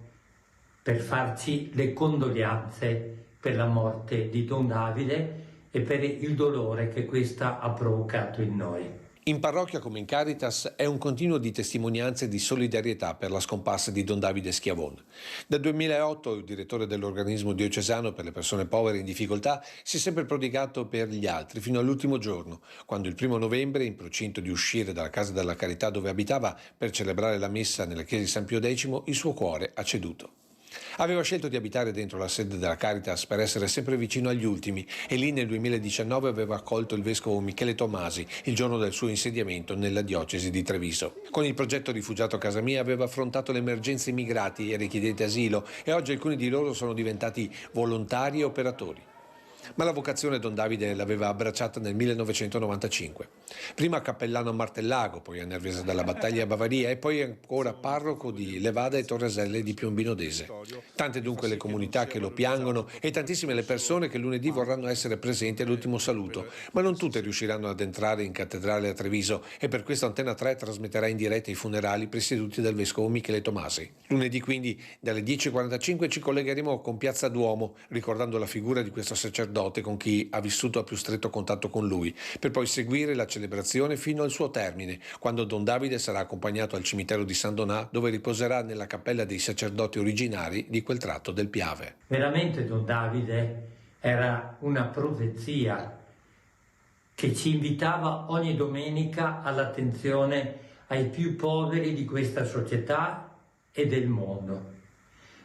per farci le condoglianze per la morte di Don Davide e per il dolore che questa ha provocato in noi. In parrocchia come in Caritas è un continuo di testimonianze di solidarietà per la scomparsa di Don Davide Schiavon. Dal 2008 il direttore dell'organismo diocesano per le persone povere in difficoltà si è sempre prodigato per gli altri fino all'ultimo giorno, quando il 1 novembre, in procinto di uscire dalla casa della carità dove abitava per celebrare la messa nella chiesa di San Pio X, il suo cuore ha ceduto. Aveva scelto di abitare dentro la sede della Caritas per essere sempre vicino agli ultimi e lì nel 2019 aveva accolto il vescovo Michele Tomasi il giorno del suo insediamento nella diocesi di Treviso. Con il progetto Rifugiato a Casa Mia aveva affrontato l'emergenza immigrati e richiedenti asilo e oggi alcuni di loro sono diventati volontari e operatori. Ma la vocazione Don Davide l'aveva abbracciata nel 1995. Prima cappellano a Martellago, poi a Nervesa della Battaglia a Bavaria e poi ancora parroco di Levada e Torreselle di Piombino Dese. Tante dunque le comunità che lo piangono e tantissime le persone che lunedì vorranno essere presenti all'ultimo saluto, ma non tutte riusciranno ad entrare in cattedrale a Treviso e per questo Antena 3 trasmetterà in diretta i funerali presieduti dal vescovo Michele Tomasi. Lunedì quindi dalle 10:45 ci collegheremo con Piazza Duomo ricordando la figura di questo sacerdote con chi ha vissuto a più stretto contatto con lui, per poi seguire la celebrazione fino al suo termine, quando Don Davide sarà accompagnato al cimitero di San Donà, dove riposerà nella cappella dei sacerdoti originari di quel tratto del Piave. Veramente Don Davide era una profezia che ci invitava ogni domenica all'attenzione ai più poveri di questa società e del mondo.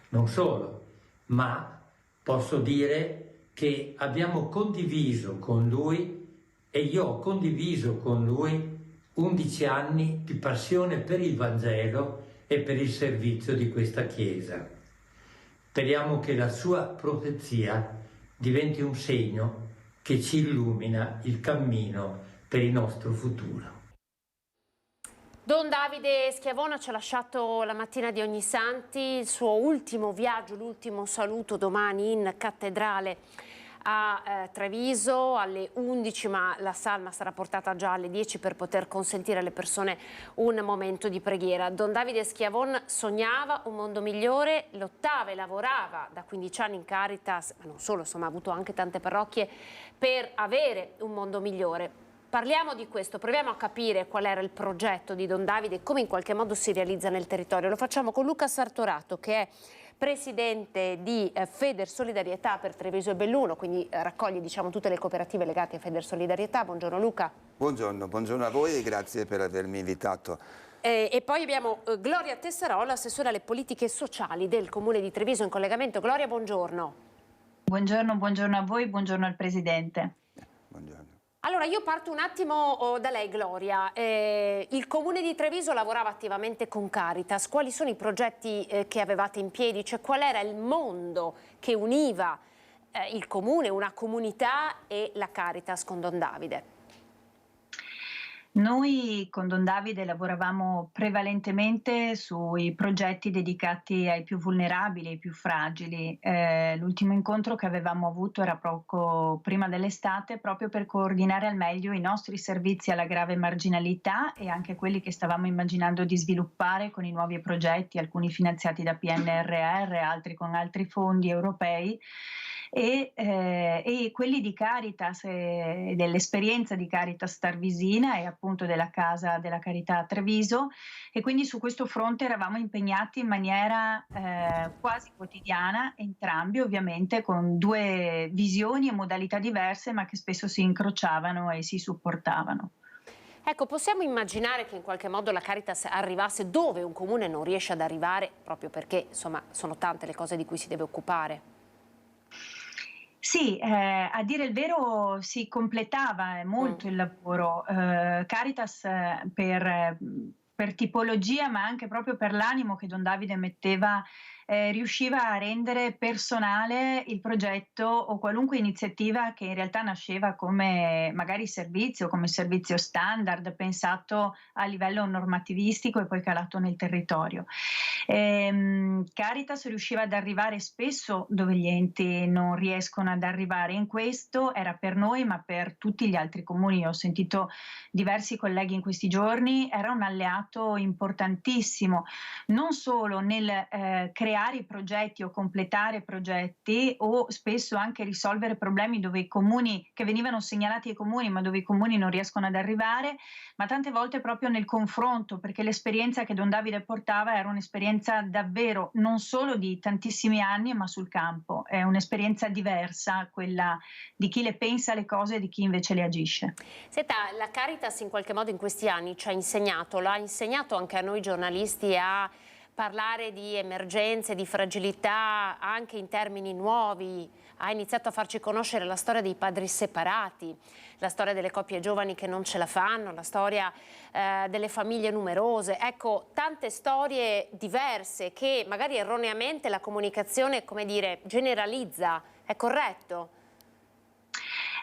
Non solo, ma posso dire che abbiamo condiviso con lui e io ho condiviso con lui 11 anni di passione per il Vangelo e per il servizio di questa Chiesa. Speriamo che la sua profezia diventi un segno che ci illumina il cammino per il nostro futuro. Don Davide Schiavon ci ha lasciato la mattina di Ognissanti, il suo ultimo viaggio, l'ultimo saluto domani in cattedrale a Treviso alle 11, ma la salma sarà portata già alle 10 per poter consentire alle persone un momento di preghiera. Don Davide Schiavon sognava un mondo migliore, lottava e lavorava da 15 anni in Caritas, ma non solo, insomma ha avuto anche tante parrocchie per avere un mondo migliore. Parliamo di questo, proviamo a capire qual era il progetto di Don Davide e come in qualche modo si realizza nel territorio. Lo facciamo con Luca Sartorato, che è presidente di Federsolidarietà per Treviso e Belluno, quindi raccoglie tutte le cooperative legate a Federsolidarietà. Buongiorno Luca. Buongiorno a voi e grazie per avermi invitato. E poi abbiamo Gloria Tessarola, assessore alle politiche sociali del Comune di Treviso in collegamento. Gloria, buongiorno. Buongiorno a voi, buongiorno al Presidente. Buongiorno. Allora, io parto un attimo da lei, Gloria. Il Comune di Treviso lavorava attivamente con Caritas. Quali sono i progetti che avevate in piedi? Cioè, qual era il mondo che univa il Comune, una comunità e la Caritas con Don Davide? Noi con Don Davide lavoravamo prevalentemente sui progetti dedicati ai più vulnerabili, ai più fragili. L'ultimo incontro che avevamo avuto era poco prima dell'estate, proprio per coordinare al meglio i nostri servizi alla grave marginalità e anche quelli che stavamo immaginando di sviluppare con i nuovi progetti, alcuni finanziati da PNRR, altri con altri fondi europei. E quelli di Caritas e dell'esperienza di Caritas Tarvisina e appunto della Casa della Carità a Treviso, e quindi su questo fronte eravamo impegnati in maniera quasi quotidiana, entrambi ovviamente con due visioni e modalità diverse ma che spesso si incrociavano e si supportavano. Ecco, possiamo immaginare che in qualche modo la Caritas arrivasse dove un comune non riesce ad arrivare, proprio perché insomma sono tante le cose di cui si deve occupare? Sì, a dire il vero si completava molto il lavoro. Caritas per tipologia ma anche proprio per l'animo che Don Davide metteva, riusciva a rendere personale il progetto o qualunque iniziativa che in realtà nasceva come magari servizio, come servizio standard pensato a livello normativistico e poi calato nel territorio. Caritas riusciva ad arrivare spesso dove gli enti non riescono ad arrivare. In questo era per noi ma per tutti gli altri comuni. Ho sentito diversi colleghi in questi giorni, era un alleato importantissimo non solo nel creare avviare progetti o completare progetti, o spesso anche risolvere problemi dove i comuni, che venivano segnalati ai comuni ma dove i comuni non riescono ad arrivare, ma tante volte proprio nel confronto, perché l'esperienza che Don Davide portava era un'esperienza davvero non solo di tantissimi anni ma sul campo, è un'esperienza diversa quella di chi le pensa le cose e di chi invece le agisce. Senta, la Caritas in qualche modo in questi anni ci ha insegnato, l'ha insegnato anche a noi giornalisti a parlare di emergenze, di fragilità anche in termini nuovi, ha iniziato a farci conoscere la storia dei padri separati, la storia delle coppie giovani che non ce la fanno, la storia delle famiglie numerose, ecco, tante storie diverse che magari erroneamente la comunicazione, come dire, generalizza, è corretto?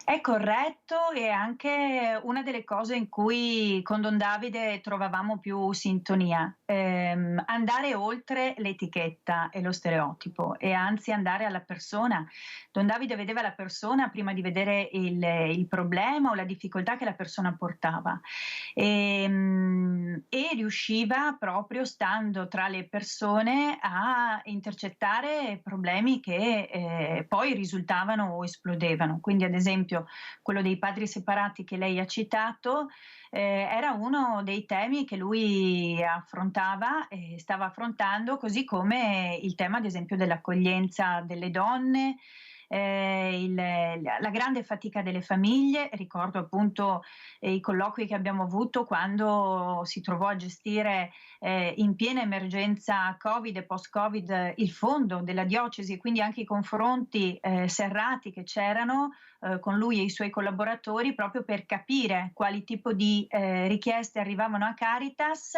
È corretto, e anche una delle cose in cui con Don Davide trovavamo più sintonia, andare oltre l'etichetta e lo stereotipo e anzi andare alla persona. Don Davide vedeva la persona prima di vedere il problema o la difficoltà che la persona portava e riusciva proprio stando tra le persone a intercettare problemi che poi risultavano o esplodevano. Quindi ad esempio quello dei padri separati che lei ha citato era uno dei temi che lui affrontava e stava affrontando, così come il tema ad esempio dell'accoglienza delle donne, la grande fatica delle famiglie. Ricordo appunto i colloqui che abbiamo avuto quando si trovò a gestire in piena emergenza Covid e post-Covid il fondo della diocesi, e quindi anche i confronti serrati che c'erano con lui e i suoi collaboratori, proprio per capire quali tipo di richieste arrivavano a Caritas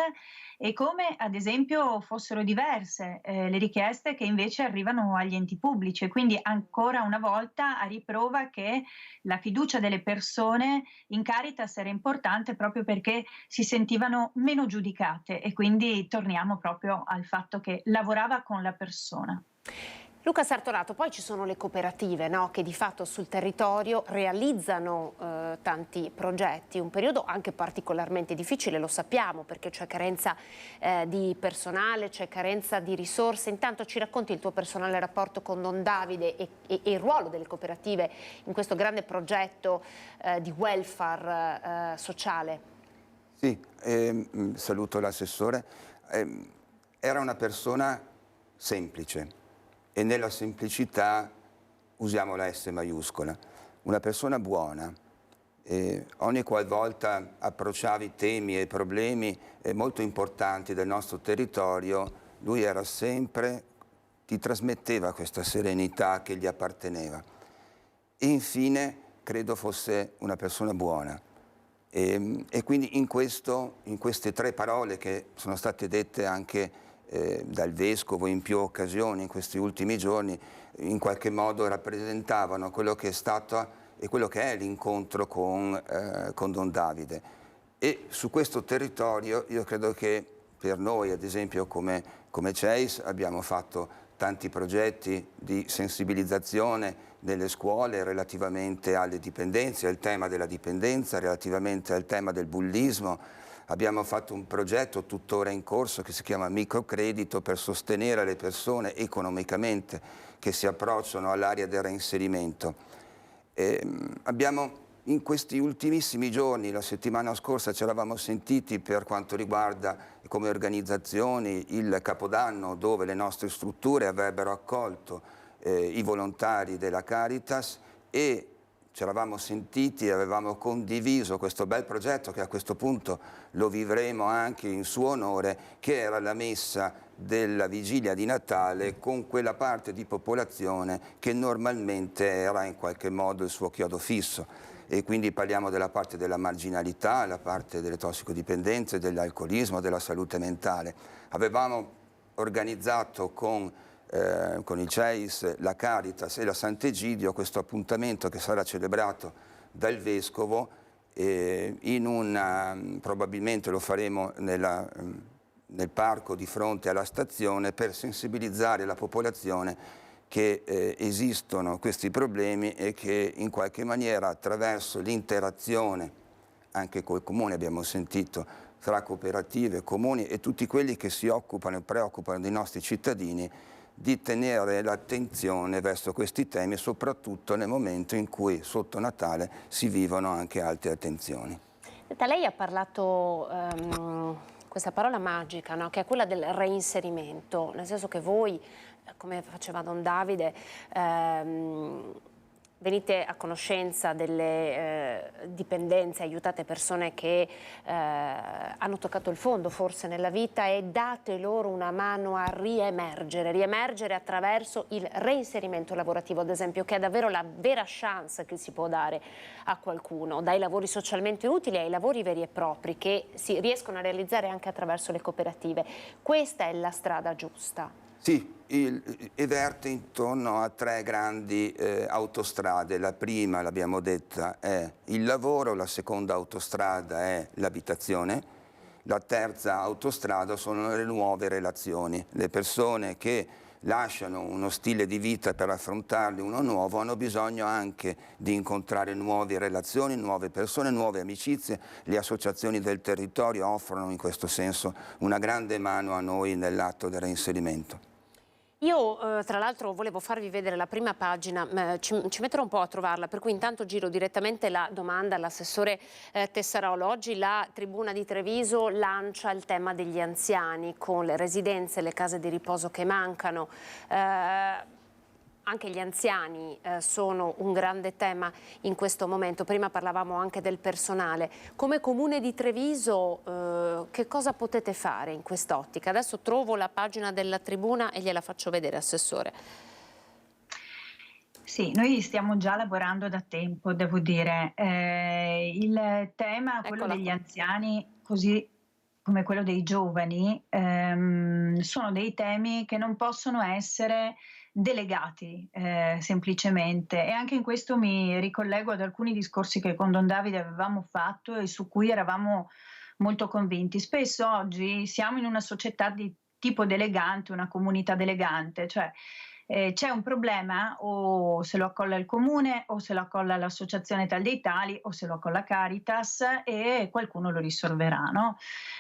e come ad esempio fossero diverse le richieste che invece arrivano agli enti pubblici, e quindi ancora una volta a riprova che la fiducia delle persone in Caritas era importante proprio perché si sentivano meno giudicate, e quindi torniamo proprio al fatto che lavorava con la persona. Luca Sartorato, poi ci sono le cooperative, no? Che di fatto sul territorio realizzano tanti progetti, un periodo anche particolarmente difficile, lo sappiamo, perché c'è carenza di personale, c'è carenza di risorse. Intanto ci racconti il tuo personale rapporto con Don Davide e il ruolo delle cooperative in questo grande progetto di welfare sociale. Sì, saluto l'assessore. Era una persona semplice. E nella semplicità usiamo la S maiuscola. Una persona buona. Ogni qualvolta approcciavi temi e problemi molto importanti del nostro territorio, lui era sempre, ti trasmetteva questa serenità che gli apparteneva. E infine credo fosse una persona buona. E quindi in queste tre parole che sono state dette anche dal Vescovo in più occasioni in questi ultimi giorni, in qualche modo rappresentavano quello che è stato e quello che è l'incontro con Don Davide. E su questo territorio io credo che per noi, ad esempio come CEIS, abbiamo fatto tanti progetti di sensibilizzazione nelle scuole relativamente alle dipendenze, al tema della dipendenza, relativamente al tema del bullismo. Abbiamo fatto un progetto tuttora in corso che si chiama Microcredito per sostenere le persone economicamente che si approcciano all'area del reinserimento. Abbiamo in questi ultimissimi giorni, la settimana scorsa ci eravamo sentiti per quanto riguarda come organizzazioni il Capodanno, dove le nostre strutture avrebbero accolto i volontari della Caritas, e ci eravamo sentiti e avevamo condiviso questo bel progetto che a questo punto lo vivremo anche in suo onore, che era la messa della vigilia di Natale con quella parte di popolazione che normalmente era in qualche modo il suo chiodo fisso. E quindi parliamo della parte della marginalità, la parte delle tossicodipendenze, dell'alcolismo, della salute mentale. Avevamo organizzato con il CEIS, la Caritas e la Sant'Egidio questo appuntamento che sarà celebrato dal Vescovo, probabilmente lo faremo nel parco di fronte alla stazione, per sensibilizzare la popolazione che esistono questi problemi e che in qualche maniera attraverso l'interazione anche col Comune, abbiamo sentito, tra cooperative, comuni e tutti quelli che si occupano e preoccupano dei nostri cittadini, di tenere l'attenzione verso questi temi, soprattutto nel momento in cui sotto Natale si vivono anche altre attenzioni. Lei ha parlato questa parola magica, no? Che è quella del reinserimento, nel senso che voi, come faceva Don Davide, venite a conoscenza delle dipendenze, aiutate persone che hanno toccato il fondo forse nella vita e date loro una mano a riemergere attraverso il reinserimento lavorativo, ad esempio, che è davvero la vera chance che si può dare a qualcuno, dai lavori socialmente utili ai lavori veri e propri che si riescono a realizzare anche attraverso le cooperative. Questa è la strada giusta. Sì, e verte intorno a 3 grandi autostrade. La prima, l'abbiamo detta, è il lavoro, la seconda autostrada è l'abitazione, la terza autostrada sono le nuove relazioni. Le persone che lasciano uno stile di vita per affrontarli uno nuovo hanno bisogno anche di incontrare nuove relazioni, nuove persone, nuove amicizie. Le associazioni del territorio offrono in questo senso una grande mano a noi nell'atto del reinserimento. Io tra l'altro volevo farvi vedere la prima pagina, ci metterò un po' a trovarla, per cui intanto giro direttamente la domanda all'assessore Tessarolo. Oggi la Tribuna di Treviso lancia il tema degli anziani con le residenze, le case di riposo che mancano. Anche gli anziani sono un grande tema in questo momento. Prima parlavamo anche del personale. Come Comune di Treviso che cosa potete fare in quest'ottica? Adesso trovo la pagina della Tribuna e gliela faccio vedere, Assessore. Sì, noi stiamo già lavorando da tempo, devo dire. Il tema, quello degli anziani, così come quello dei giovani, sono dei temi che non possono essere delegati semplicemente, e anche in questo mi ricollego ad alcuni discorsi che con Don Davide avevamo fatto e su cui eravamo molto convinti. Spesso oggi siamo in una società di tipo delegante, una comunità delegante, cioè c'è un problema, o se lo accolla il comune o se lo accolla l'associazione tal dei tali o se lo accolla Caritas e qualcuno lo risolverà, no?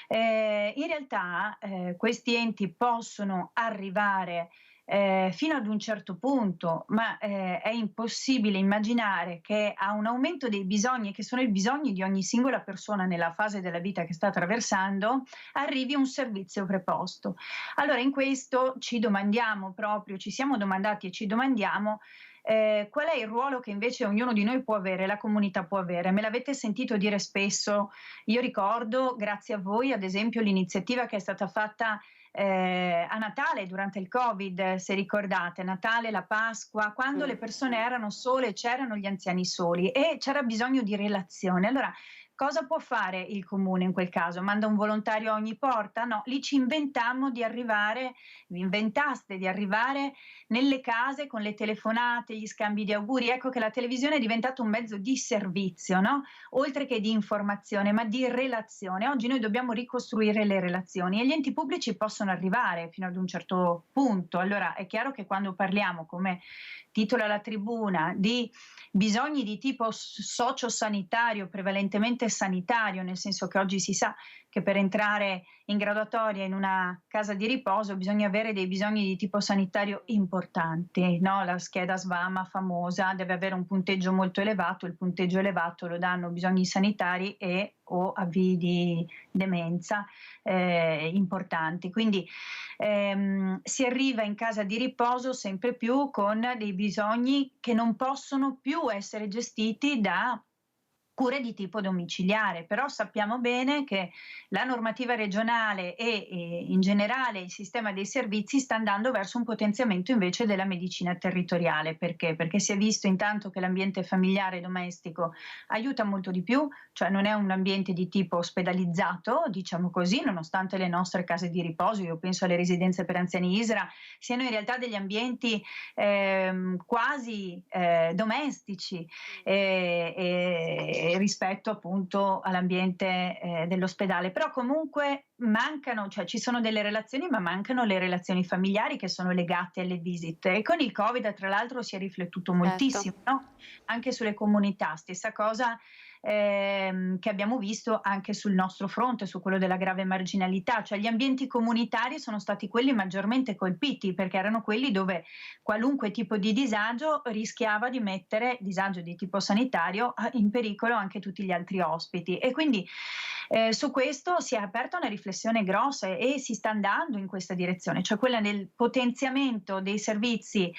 In realtà questi enti possono arrivare fino ad un certo punto, ma è impossibile immaginare che a un aumento dei bisogni, che sono i bisogni di ogni singola persona nella fase della vita che sta attraversando, arrivi un servizio preposto. Allora in questo ci domandiamo proprio, ci siamo domandati e ci domandiamo qual è il ruolo che invece ognuno di noi può avere, la comunità può avere. Me l'avete sentito dire spesso, io ricordo, grazie a voi, ad esempio l'iniziativa che è stata fatta a Natale durante il Covid, se ricordate, Natale, la Pasqua, quando le persone erano sole, c'erano gli anziani soli e c'era bisogno di relazione. Allora, cosa può fare il comune in quel caso? Manda un volontario a ogni porta? No, lì ci inventammo di arrivare, vi inventaste di arrivare nelle case con le telefonate, gli scambi di auguri. Ecco che la televisione è diventato un mezzo di servizio, no? Oltre che di informazione, ma di relazione. Oggi noi dobbiamo ricostruire le relazioni e gli enti pubblici possono arrivare fino ad un certo punto. Allora è chiaro che quando parliamo, come titola la Tribuna, di bisogni di tipo sociosanitario, prevalentemente sanitario, nel senso che oggi si sa che per entrare in graduatoria in una casa di riposo bisogna avere dei bisogni di tipo sanitario importanti, no? La scheda SVAMA famosa deve avere un punteggio molto elevato, il punteggio elevato lo danno bisogni sanitari e o avvii di demenza importanti. Quindi si arriva in casa di riposo sempre più con dei bisogni che non possono più essere gestiti da cure di tipo domiciliare, però sappiamo bene che la normativa regionale e in generale il sistema dei servizi sta andando verso un potenziamento invece della medicina territoriale. Perché? Perché si è visto intanto che l'ambiente familiare domestico aiuta molto di più, cioè non è un ambiente di tipo ospedalizzato, diciamo così, nonostante le nostre case di riposo, io penso alle residenze per anziani ISRA, siano in realtà degli ambienti quasi domestici rispetto appunto all'ambiente dell'ospedale, però comunque mancano, cioè ci sono delle relazioni ma mancano le relazioni familiari che sono legate alle visite, e con il Covid tra l'altro si è riflettuto moltissimo, no? Anche sulle comunità. Stessa cosa che abbiamo visto anche sul nostro fronte, su quello della grave marginalità, cioè gli ambienti comunitari sono stati quelli maggiormente colpiti, perché erano quelli dove qualunque tipo di disagio rischiava di mettere, disagio di tipo sanitario, in pericolo anche tutti gli altri ospiti. E quindi su questo si è aperta una riflessione grossa e si sta andando in questa direzione, cioè quella del potenziamento dei servizi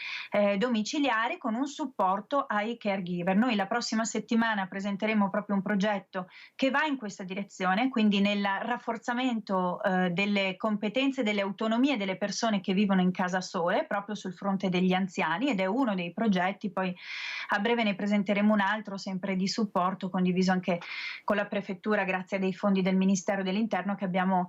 domiciliari con un supporto ai caregiver. Noi la prossima settimana presenteremo proprio un progetto che va in questa direzione, quindi nel rafforzamento delle competenze, delle autonomie delle persone che vivono in casa sole, proprio sul fronte degli anziani, ed è uno dei progetti. Poi a breve ne presenteremo un altro sempre di supporto, condiviso anche con la prefettura grazie a dei fondi del Ministero dell'Interno che abbiamo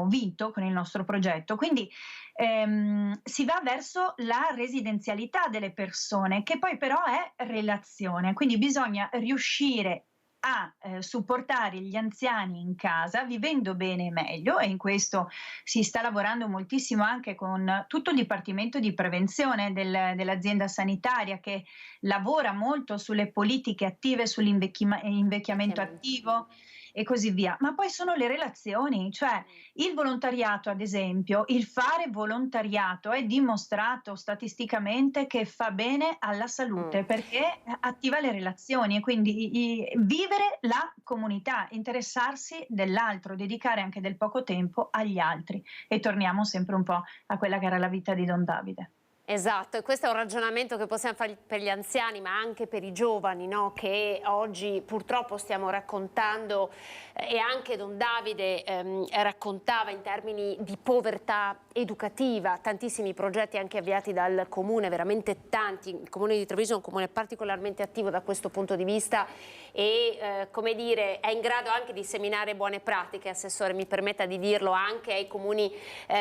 vinto con il nostro progetto. Quindi si va verso la residenzialità delle persone, che poi però è relazione, quindi bisogna riuscire a supportare gli anziani in casa vivendo bene e meglio, e in questo si sta lavorando moltissimo anche con tutto il Dipartimento di Prevenzione dell'azienda sanitaria, che lavora molto sulle politiche attive, sull'invecchiamento attivo e così via. Ma poi sono le relazioni, cioè il volontariato, ad esempio, il fare volontariato è dimostrato statisticamente che fa bene alla salute, perché attiva le relazioni e quindi vivere la comunità, interessarsi dell'altro, dedicare anche del poco tempo agli altri. E torniamo sempre un po' a quella che era la vita di Don Davide. Esatto, e questo è un ragionamento che possiamo fare per gli anziani, ma anche per i giovani, no? Che oggi purtroppo stiamo raccontando, e anche Don Davide raccontava in termini di povertà educativa, tantissimi progetti anche avviati dal comune, veramente tanti. Il comune di Treviso è un comune particolarmente attivo da questo punto di vista e come dire, è in grado anche di seminare buone pratiche, Assessore, mi permetta di dirlo, anche ai comuni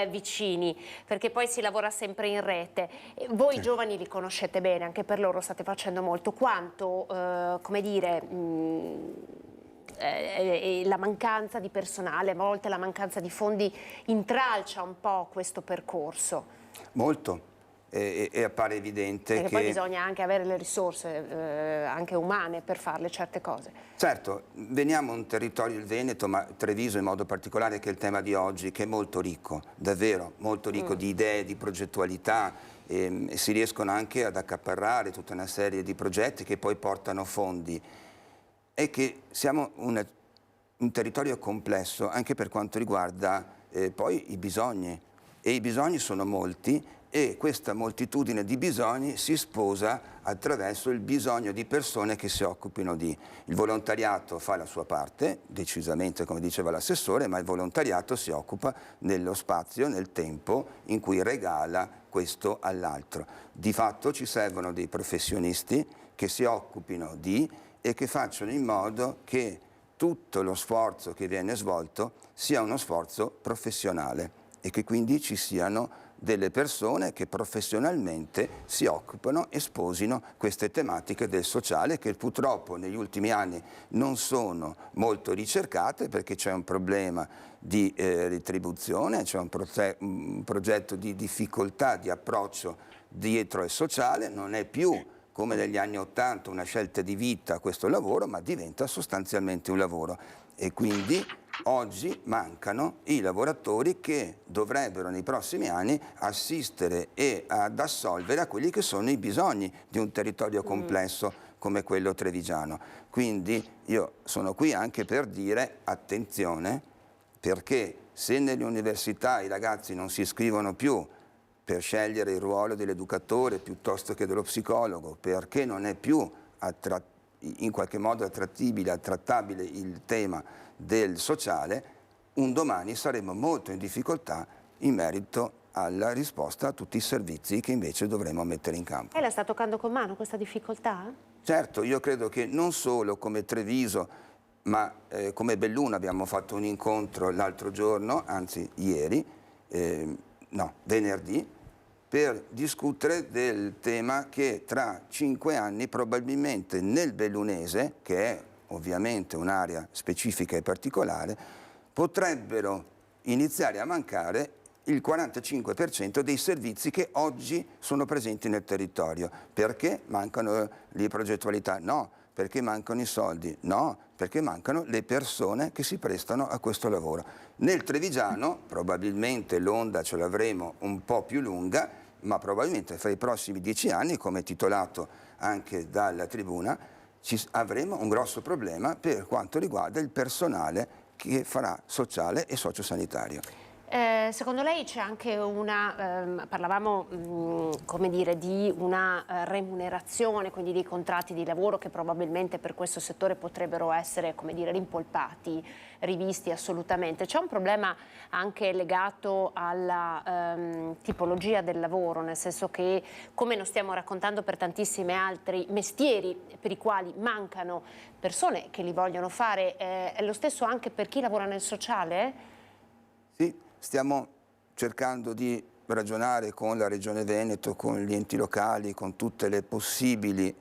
vicini, perché poi si lavora sempre in rete. Voi giovani li conoscete bene, anche per loro state facendo molto. Quanto, come dire, la mancanza di personale, a volte la mancanza di fondi intralcia un po' questo percorso? Molto. E appare evidente perché che poi bisogna anche avere le risorse anche umane per farle certe cose. Certo, veniamo un territorio, il Veneto, ma Treviso in modo particolare, che è il tema di oggi, che è molto ricco, davvero molto ricco di idee, di progettualità, e si riescono anche ad accaparrare tutta una serie di progetti che poi portano fondi. E che siamo un territorio complesso anche per quanto riguarda poi i bisogni, e i bisogni sono molti, e questa moltitudine di bisogni si sposa attraverso il bisogno di persone che si occupino di. Il volontariato fa la sua parte, decisamente come diceva l'assessore, ma il volontariato si occupa nello spazio, nel tempo in cui regala questo all'altro. Di fatto ci servono dei professionisti che si occupino di e che facciano in modo che tutto lo sforzo che viene svolto sia uno sforzo professionale e che quindi ci siano delle persone che professionalmente si occupano e sposino queste tematiche del sociale, che purtroppo negli ultimi anni non sono molto ricercate, perché c'è un problema di retribuzione, c'è un progetto di difficoltà di approccio dietro al sociale, non è più come negli anni '80 una scelta di vita questo lavoro, ma diventa sostanzialmente un lavoro. E quindi oggi mancano i lavoratori che dovrebbero nei prossimi anni assistere e ad assolvere a quelli che sono i bisogni di un territorio complesso come quello trevigiano. Quindi io sono qui anche per dire attenzione, perché se nelle università i ragazzi non si iscrivono più per scegliere il ruolo dell'educatore piuttosto che dello psicologo, perché non è più in qualche modo attrattabile il tema del sociale, un domani saremo molto in difficoltà in merito alla risposta a tutti i servizi che invece dovremo mettere in campo. Lei la sta toccando con mano questa difficoltà? Certo, io credo che non solo come Treviso, ma come Belluno abbiamo fatto un incontro l'altro giorno, anzi ieri, venerdì, per discutere del tema che tra 5 anni probabilmente nel bellunese, che è ovviamente un'area specifica e particolare, potrebbero iniziare a mancare il 45% dei servizi che oggi sono presenti nel territorio. Perché mancano le progettualità? No, perché mancano i soldi, no, perché mancano le persone che si prestano a questo lavoro. Nel trevigiano probabilmente l'onda ce l'avremo un po' più lunga, ma probabilmente fra i prossimi 10 anni, come titolato anche dalla tribuna, avremo un grosso problema per quanto riguarda il personale che farà sociale e sociosanitario. Secondo lei c'è anche una, parlavamo come dire, di una remunerazione, quindi dei contratti di lavoro che probabilmente per questo settore potrebbero essere, come dire, rimpolpati, rivisti assolutamente. C'è un problema anche legato alla tipologia del lavoro, nel senso che, come lo stiamo raccontando per tantissimi altri mestieri per i quali mancano persone che li vogliono fare, è lo stesso anche per chi lavora nel sociale? Sì. Stiamo cercando di ragionare con la Regione Veneto, con gli enti locali, con tutte le possibili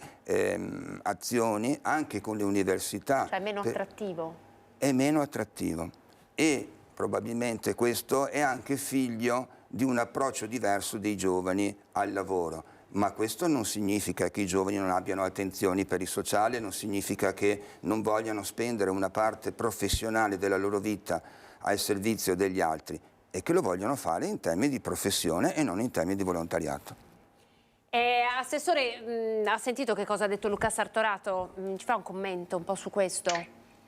azioni, anche con le università. Cioè è meno attrattivo? È meno attrattivo e probabilmente questo è anche figlio di un approccio diverso dei giovani al lavoro. Ma questo non significa che i giovani non abbiano attenzioni per il sociale, non significa che non vogliano spendere una parte professionale della loro vita al servizio degli altri, e che lo vogliono fare in termini di professione e non in termini di volontariato. Assessore, ha sentito che cosa ha detto Luca Sartorato? Ci fa un commento un po' su questo?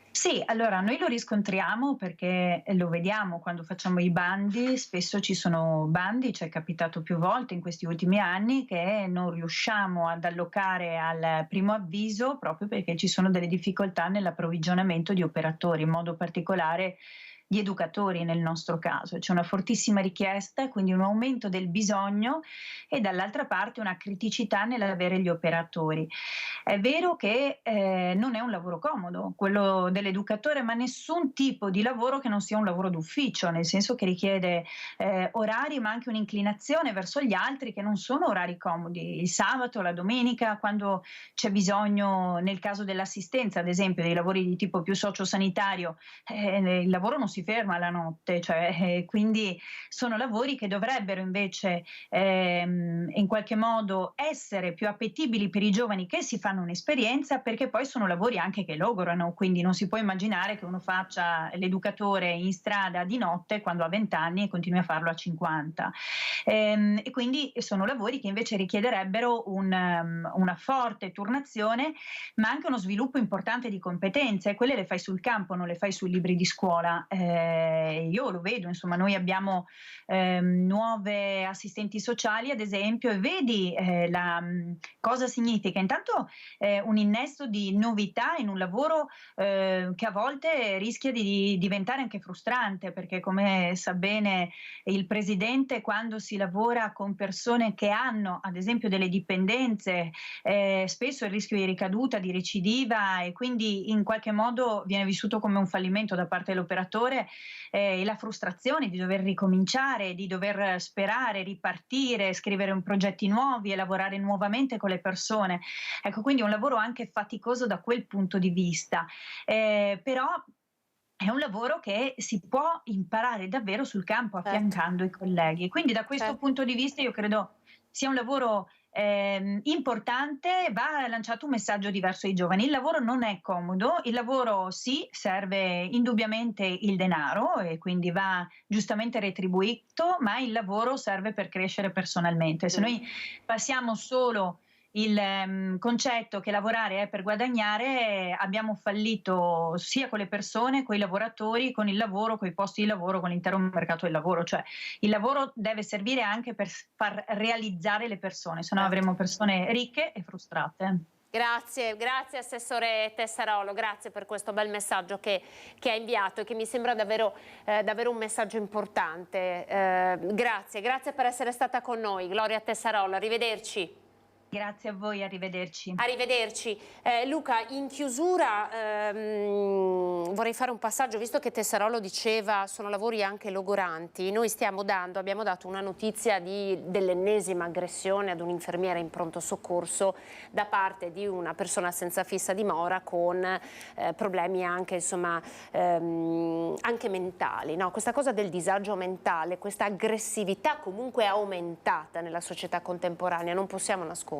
Sì, allora noi lo riscontriamo perché lo vediamo quando facciamo i bandi, spesso ci sono bandi, ci è capitato più volte in questi ultimi anni che non riusciamo ad allocare al primo avviso proprio perché ci sono delle difficoltà nell'approvvigionamento di operatori, in modo particolare di educatori nel nostro caso. C'è una fortissima richiesta, quindi un aumento del bisogno e dall'altra parte una criticità nell'avere gli operatori. È vero che non è un lavoro comodo quello dell'educatore, ma nessun tipo di lavoro che non sia un lavoro d'ufficio, nel senso che richiede orari ma anche un'inclinazione verso gli altri che non sono orari comodi. Il sabato, la domenica, quando c'è bisogno, nel caso dell'assistenza ad esempio, dei lavori di tipo più sociosanitario, il lavoro non si ferma la notte, cioè, quindi sono lavori che dovrebbero invece in qualche modo essere più appetibili per i giovani che si fanno un'esperienza, perché poi sono lavori anche che logorano, quindi non si può immaginare che uno faccia l'educatore in strada di notte quando ha 20 anni e continui a farlo a 50. E quindi sono lavori che invece richiederebbero una forte turnazione, ma anche uno sviluppo importante di competenze, e quelle le fai sul campo, non le fai sui libri di scuola. Io lo vedo, insomma, noi abbiamo nuove assistenti sociali ad esempio, e vedi cosa significa intanto un innesto di novità in un lavoro che a volte rischia di diventare anche frustrante, perché come sa bene il Presidente, quando si lavora con persone che hanno ad esempio delle dipendenze, spesso il rischio di ricaduta, di recidiva, e quindi in qualche modo viene vissuto come un fallimento da parte dell'operatore, e la frustrazione di dover ricominciare, di dover sperare, ripartire, scrivere progetti nuovi e lavorare nuovamente con le persone. Ecco, quindi è un lavoro anche faticoso da quel punto di vista, però è un lavoro che si può imparare davvero sul campo, affiancando i colleghi. Quindi da questo punto di vista io credo sia un lavoro importante, va lanciato un messaggio diverso ai giovani. Il lavoro non è comodo, il lavoro sì, serve indubbiamente il denaro e quindi va giustamente retribuito, ma il lavoro serve per crescere personalmente. Se noi passiamo solo il concetto che lavorare è per guadagnare, abbiamo fallito sia con le persone, con i lavoratori, con il lavoro, con i posti di lavoro, con l'intero mercato del lavoro. Cioè il lavoro deve servire anche per far realizzare le persone, se no avremo persone ricche e frustrate. Grazie Assessore Tessarolo, grazie per questo bel messaggio che ha inviato e che mi sembra davvero un messaggio importante. Grazie per essere stata con noi, Gloria Tessarolo, arrivederci. Grazie a voi, arrivederci. Arrivederci. Luca, in chiusura vorrei fare un passaggio, visto che Tessarolo diceva sono lavori anche logoranti. Noi abbiamo dato una notizia dell'ennesima aggressione ad un'infermiera in pronto soccorso da parte di una persona senza fissa dimora con problemi anche, insomma, anche mentali, no? Questa cosa del disagio mentale, questa aggressività comunque aumentata nella società contemporanea, non possiamo nascondercelo.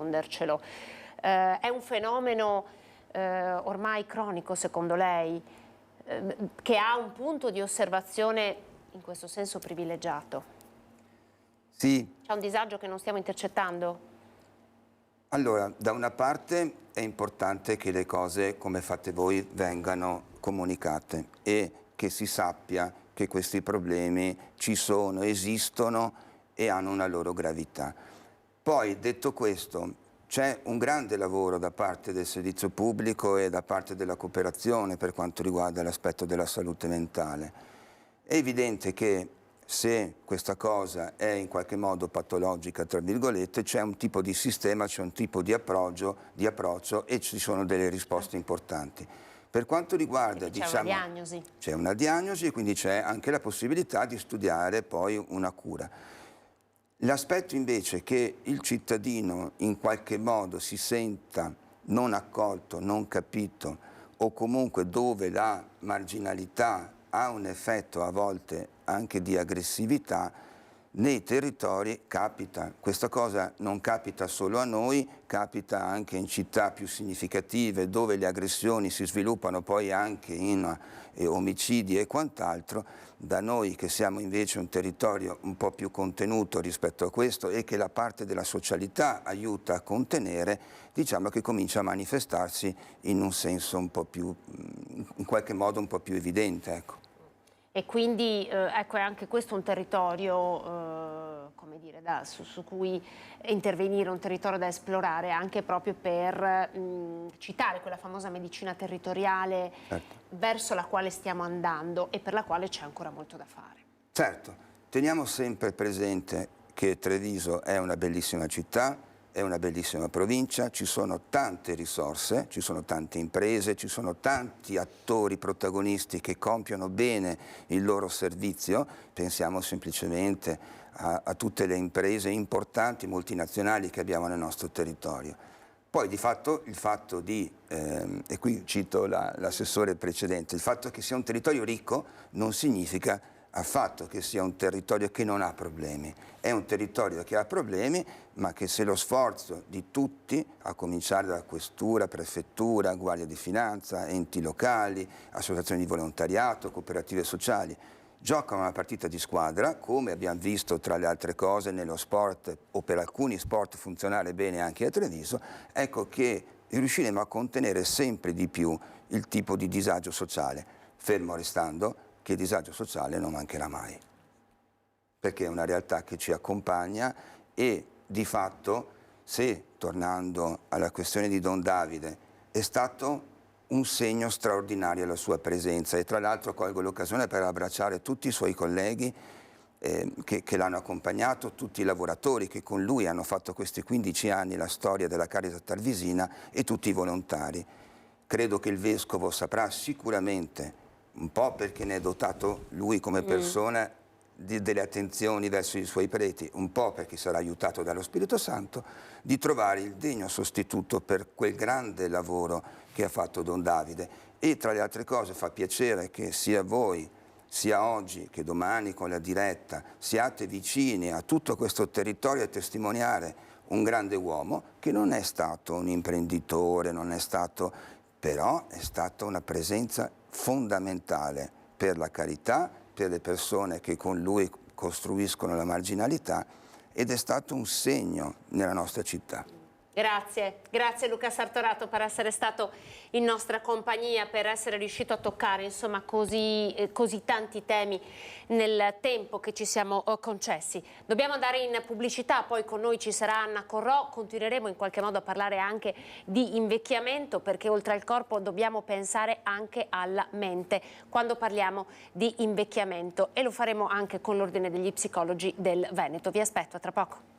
È un fenomeno ormai cronico secondo lei, che ha un punto di osservazione in questo senso privilegiato? Sì. C'è un disagio che non stiamo intercettando? Allora, da una parte è importante che le cose, come fate voi, vengano comunicate e che si sappia che questi problemi ci sono, esistono e hanno una loro gravità. Poi, detto questo, c'è un grande lavoro da parte del servizio pubblico e da parte della cooperazione per quanto riguarda l'aspetto della salute mentale. È evidente che se questa cosa è in qualche modo patologica, tra virgolette, c'è un tipo di sistema, c'è un tipo di approccio e ci sono delle risposte importanti. Per quanto riguarda, c'è una diagnosi. C'è una diagnosi e quindi c'è anche la possibilità di studiare poi una cura. L'aspetto invece che il cittadino in qualche modo si senta non accolto, non capito o comunque dove la marginalità ha un effetto a volte anche di aggressività, nei territori capita. Questa cosa non capita solo a noi, capita anche in città più significative dove le aggressioni si sviluppano poi anche in omicidi e quant'altro. Da noi che siamo invece un territorio un po' più contenuto rispetto a questo e che la parte della socialità aiuta a contenere, diciamo che comincia a manifestarsi in un senso un po' più, in qualche modo un po' più evidente, ecco. E quindi ecco, è anche questo un territorio come dire, su cui intervenire, un territorio da esplorare anche proprio per citare quella famosa medicina territoriale, certo, verso la quale stiamo andando e per la quale c'è ancora molto da fare. Certo, teniamo sempre presente che Treviso è una bellissima città, è una bellissima provincia, ci sono tante risorse, ci sono tante imprese, ci sono tanti attori protagonisti che compiono bene il loro servizio, pensiamo semplicemente a tutte le imprese importanti multinazionali che abbiamo nel nostro territorio. Poi di fatto il fatto di, e qui cito l'assessore precedente, il fatto che sia un territorio ricco non significa affatto che sia un territorio che non ha problemi. È un territorio che ha problemi, ma che se lo sforzo di tutti, a cominciare da questura, prefettura, guardia di finanza, enti locali, associazioni di volontariato, cooperative sociali, giocano una partita di squadra, come abbiamo visto tra le altre cose nello sport o per alcuni sport funzionare bene anche a Treviso, ecco che riusciremo a contenere sempre di più il tipo di disagio sociale, fermo restando che il disagio sociale non mancherà mai, perché è una realtà che ci accompagna e di fatto, se tornando alla questione di Don Davide, è stato un segno straordinario la sua presenza e tra l'altro colgo l'occasione per abbracciare tutti i suoi colleghi che l'hanno accompagnato, tutti i lavoratori che con lui hanno fatto questi 15 anni la storia della Caritas Tarvisina e tutti i volontari. Credo che il Vescovo saprà sicuramente, un po' perché ne è dotato lui come persona delle attenzioni verso i suoi preti, un po' perché sarà aiutato dallo Spirito Santo, di trovare il degno sostituto per quel grande lavoro che ha fatto Don Davide. E tra le altre cose fa piacere che sia voi, sia oggi che domani con la diretta, siate vicini a tutto questo territorio a testimoniare un grande uomo che non è stato un imprenditore, non è stato, però è stata una presenza fondamentale per la carità, per le persone che con lui costruiscono la marginalità ed è stato un segno nella nostra città. Grazie Luca Sartorato per essere stato in nostra compagnia, per essere riuscito a toccare insomma così tanti temi nel tempo che ci siamo concessi. Dobbiamo andare in pubblicità, poi con noi ci sarà Anna Corrò, continueremo in qualche modo a parlare anche di invecchiamento perché oltre al corpo dobbiamo pensare anche alla mente quando parliamo di invecchiamento e lo faremo anche con l'Ordine degli Psicologi del Veneto. Vi aspetto a tra poco.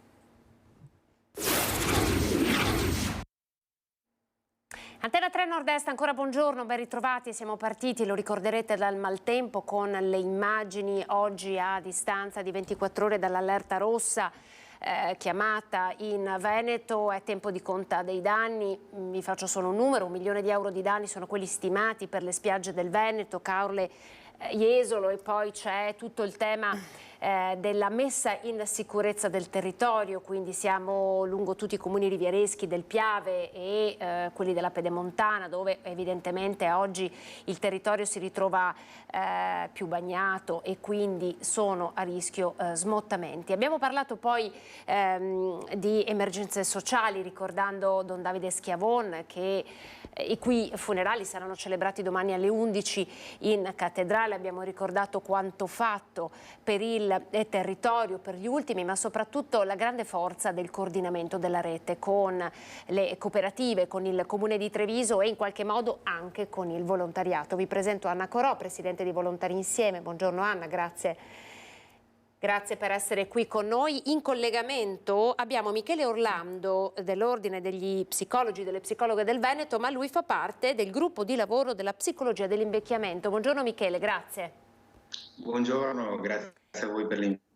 Antena 3 Nord-Est, ancora buongiorno, ben ritrovati, siamo partiti, lo ricorderete, dal maltempo con le immagini oggi a distanza di 24 ore dall'allerta rossa chiamata in Veneto. È tempo di conta dei danni, vi faccio solo un numero, 1 milione di euro di danni sono quelli stimati per le spiagge del Veneto, Caorle, Jesolo e poi c'è tutto il tema della messa in sicurezza del territorio, quindi siamo lungo tutti i comuni riviereschi del Piave e quelli della Pedemontana, dove evidentemente oggi il territorio si ritrova più bagnato e quindi sono a rischio smottamenti. Abbiamo parlato poi di emergenze sociali, ricordando Don Davide Schiavon, i cui funerali saranno celebrati domani alle 11 in cattedrale. Abbiamo ricordato quanto fatto per il territorio, per gli ultimi, ma soprattutto la grande forza del coordinamento della rete con le cooperative, con il Comune di Treviso e in qualche modo anche con il volontariato. Vi presento Anna Corò, Presidente di Volontari Insieme. Buongiorno Anna, grazie. Grazie per essere qui con noi. In collegamento abbiamo Michele Orlando dell'Ordine degli Psicologi e delle Psicologhe del Veneto, ma lui fa parte del gruppo di lavoro della psicologia dell'invecchiamento. Buongiorno Michele, grazie. Buongiorno, grazie a voi per l'invito.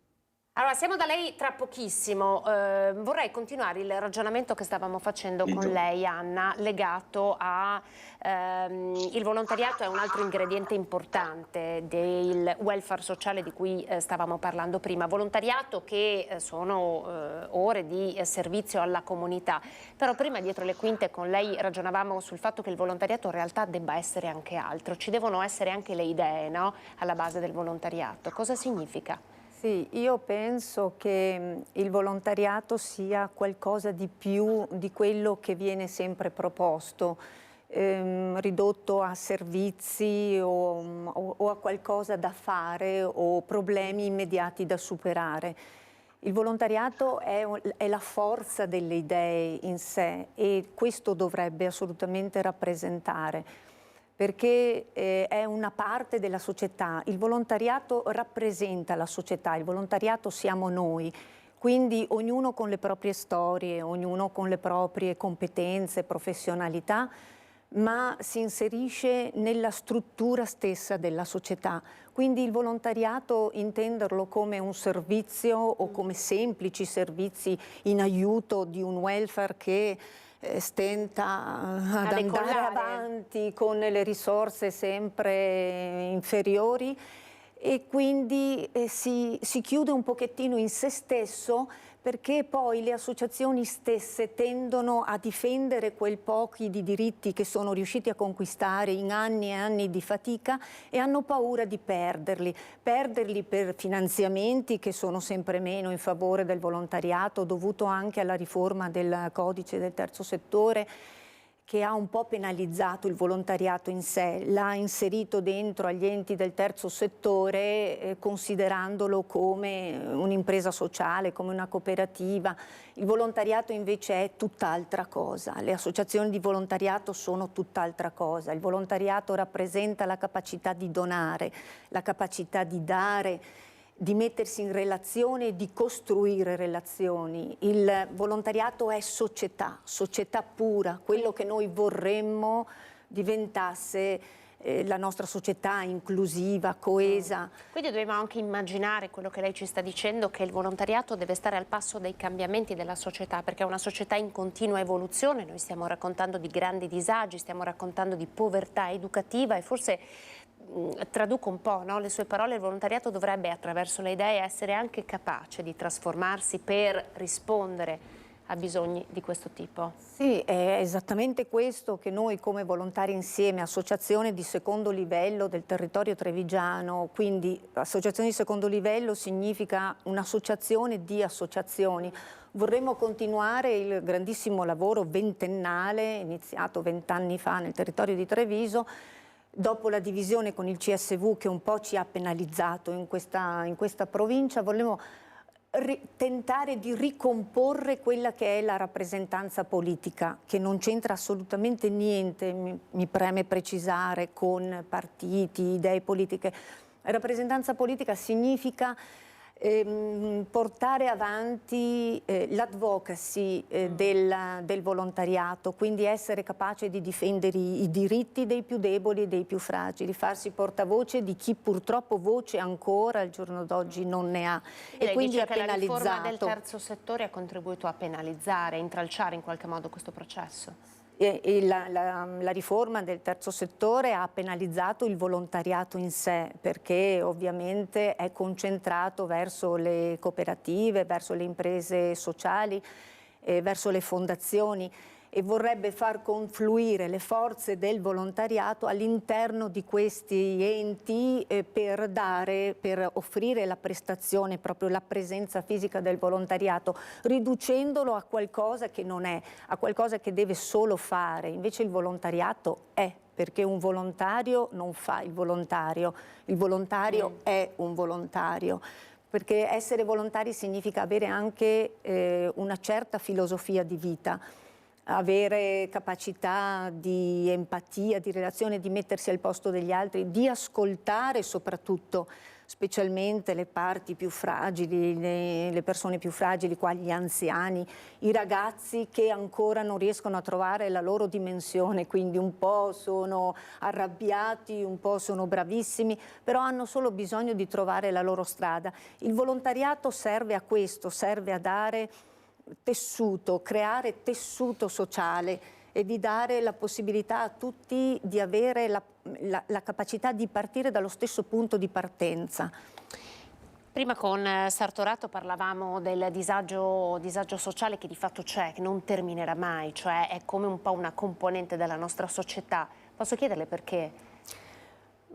Allora, siamo da lei tra pochissimo. Vorrei continuare il ragionamento che stavamo facendo con lei, Anna, legato a il volontariato è un altro ingrediente importante del welfare sociale di cui stavamo parlando prima. Volontariato che sono ore di servizio alla comunità. Però prima, dietro le quinte, con lei ragionavamo sul fatto che il volontariato in realtà debba essere anche altro. Ci devono essere anche le idee, no? Alla base del volontariato. Cosa significa? Sì, io penso che il volontariato sia qualcosa di più di quello che viene sempre proposto, ridotto a servizi o a qualcosa da fare o problemi immediati da superare. Il volontariato è la forza delle idee in sé e questo dovrebbe assolutamente rappresentare, perché è una parte della società. Il volontariato rappresenta la società, il volontariato siamo noi, quindi ognuno con le proprie storie, ognuno con le proprie competenze, professionalità, ma si inserisce nella struttura stessa della società. Quindi il volontariato, intenderlo come un servizio o come semplici servizi in aiuto di un welfare che stenta ad andare avanti con le risorse sempre inferiori e quindi si chiude un pochettino in se stesso, perché poi le associazioni stesse tendono a difendere quei pochi di diritti che sono riusciti a conquistare in anni e anni di fatica e hanno paura di perderli per finanziamenti che sono sempre meno in favore del volontariato, dovuto anche alla riforma del codice del terzo settore, che ha un po' penalizzato il volontariato in sé, l'ha inserito dentro agli enti del terzo settore considerandolo come un'impresa sociale, come una cooperativa. Il volontariato invece è tutt'altra cosa, le associazioni di volontariato sono tutt'altra cosa. Il volontariato rappresenta la capacità di donare, la capacità di dare, di mettersi in relazione e di costruire relazioni. Il volontariato è società, società pura, quello che noi vorremmo diventasse la nostra società inclusiva, coesa. Quindi dobbiamo anche immaginare quello che lei ci sta dicendo, che il volontariato deve stare al passo dei cambiamenti della società, perché è una società in continua evoluzione. Noi stiamo raccontando di grandi disagi, stiamo raccontando di povertà educativa e forse traduco un po', no? Le sue parole, il volontariato dovrebbe attraverso le idee essere anche capace di trasformarsi per rispondere a bisogni di questo tipo. Sì, è esattamente questo che noi come Volontari Insieme, associazione di secondo livello del territorio trevigiano, quindi associazione di secondo livello significa un'associazione di associazioni. Vorremmo continuare il grandissimo lavoro ventennale, iniziato 20 anni fa nel territorio di Treviso, dopo la divisione con il CSV che un po' ci ha penalizzato in questa provincia. Volevo tentare di ricomporre quella che è la rappresentanza politica, che non c'entra assolutamente niente, mi preme precisare, con partiti, idee politiche. La rappresentanza politica significa portare avanti l'advocacy del volontariato, quindi essere capace di difendere i diritti dei più deboli e dei più fragili, farsi portavoce di chi purtroppo voce ancora al giorno d'oggi non ne ha. E quindi dice che la riforma del terzo settore ha contribuito a penalizzare, a intralciare in qualche modo questo processo. La riforma del terzo settore ha penalizzato il volontariato in sé, perché ovviamente è concentrato verso le cooperative, verso le imprese sociali, verso le fondazioni, e vorrebbe far confluire le forze del volontariato all'interno di questi enti per offrire la prestazione, proprio la presenza fisica del volontariato, riducendolo a qualcosa che non è, a qualcosa che deve solo fare. Invece il volontariato è, perché un volontario non fa il volontario è un volontario. Perché essere volontari significa avere anche una certa filosofia di vita, avere capacità di empatia, di relazione, di mettersi al posto degli altri, di ascoltare soprattutto, specialmente le parti più fragili, le persone più fragili, qua gli anziani, i ragazzi che ancora non riescono a trovare la loro dimensione, quindi un po' sono arrabbiati, un po' sono bravissimi, però hanno solo bisogno di trovare la loro strada. Il volontariato serve a questo, serve a dare tessuto, creare tessuto sociale e di dare la possibilità a tutti di avere la capacità di partire dallo stesso punto di partenza. Prima con Sartorato parlavamo del disagio sociale che di fatto c'è, che non terminerà mai, cioè è come un po' una componente della nostra società. Posso chiederle perché?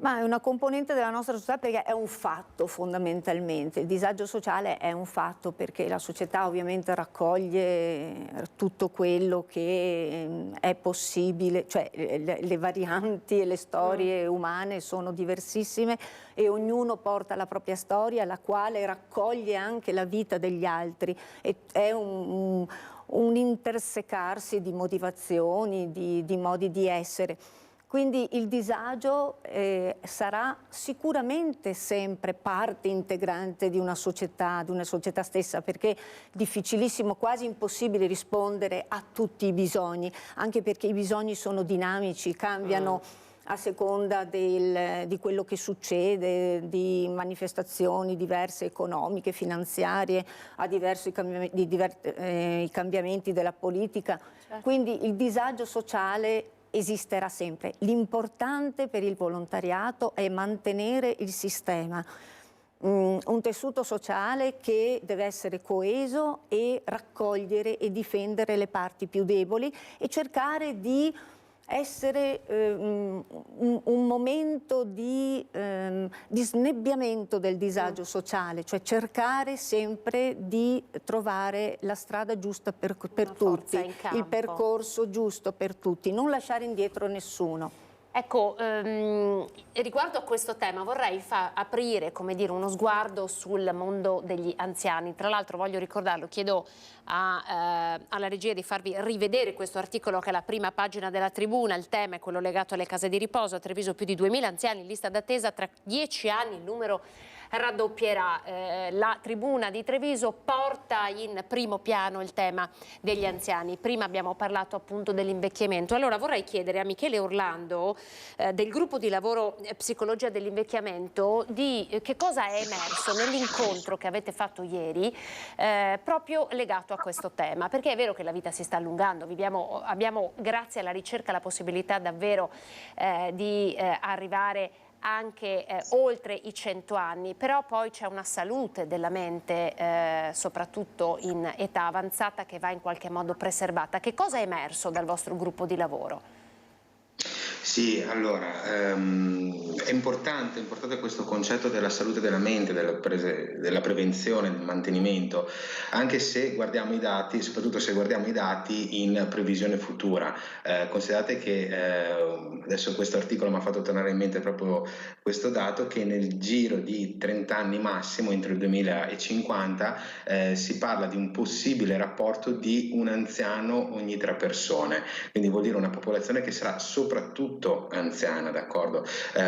Ma è una componente della nostra società perché è un fatto fondamentalmente. Il disagio sociale è un fatto perché la società ovviamente raccoglie tutto quello che è possibile, cioè le varianti e le storie umane sono diversissime e ognuno porta la propria storia, la quale raccoglie anche la vita degli altri. E è un intersecarsi di motivazioni, di modi di essere. Quindi il disagio sarà sicuramente sempre parte integrante di una società stessa, perché è difficilissimo, quasi impossibile rispondere a tutti i bisogni, anche perché i bisogni sono dinamici, cambiano a seconda di quello che succede, di manifestazioni diverse economiche, finanziarie, a diversi cambiamenti della politica. Certo. Quindi il disagio sociale esisterà sempre. L'importante per il volontariato è mantenere il sistema, un tessuto sociale che deve essere coeso e raccogliere e difendere le parti più deboli e cercare di essere un momento di snebbiamento del disagio sociale, cioè cercare sempre di trovare la strada giusta per tutti, il percorso giusto per tutti, non lasciare indietro nessuno. Ecco, riguardo a questo tema vorrei aprire, come dire, uno sguardo sul mondo degli anziani. Tra l'altro voglio ricordarlo, chiedo alla regia di farvi rivedere questo articolo che è la prima pagina della Tribuna. Il tema è quello legato alle case di riposo. A Treviso più di 2.000 anziani in lista d'attesa, tra 10 anni il numero raddoppierà. La Tribuna di Treviso porta in primo piano il tema degli anziani. Prima abbiamo parlato appunto dell'invecchiamento. Allora vorrei chiedere a Michele Orlando del gruppo di lavoro Psicologia dell'invecchiamento di che cosa è emerso nell'incontro che avete fatto ieri proprio legato a questo tema, perché è vero che la vita si sta allungando, abbiamo grazie alla ricerca la possibilità davvero di arrivare anche oltre i 100 anni, però poi c'è una salute della mente, soprattutto in età avanzata, che va in qualche modo preservata. Che cosa è emerso dal vostro gruppo di lavoro? Sì, allora, è importante questo concetto della salute della mente, della prevenzione, del mantenimento, anche se guardiamo i dati, soprattutto se guardiamo i dati in previsione futura. Considerate che, adesso questo articolo mi ha fatto tornare in mente proprio questo dato, che nel giro di 30 anni massimo, entro il 2050, si parla di un possibile rapporto di un anziano ogni 3 persone, quindi vuol dire una popolazione che sarà soprattutto soprattutto anziana, d'accordo?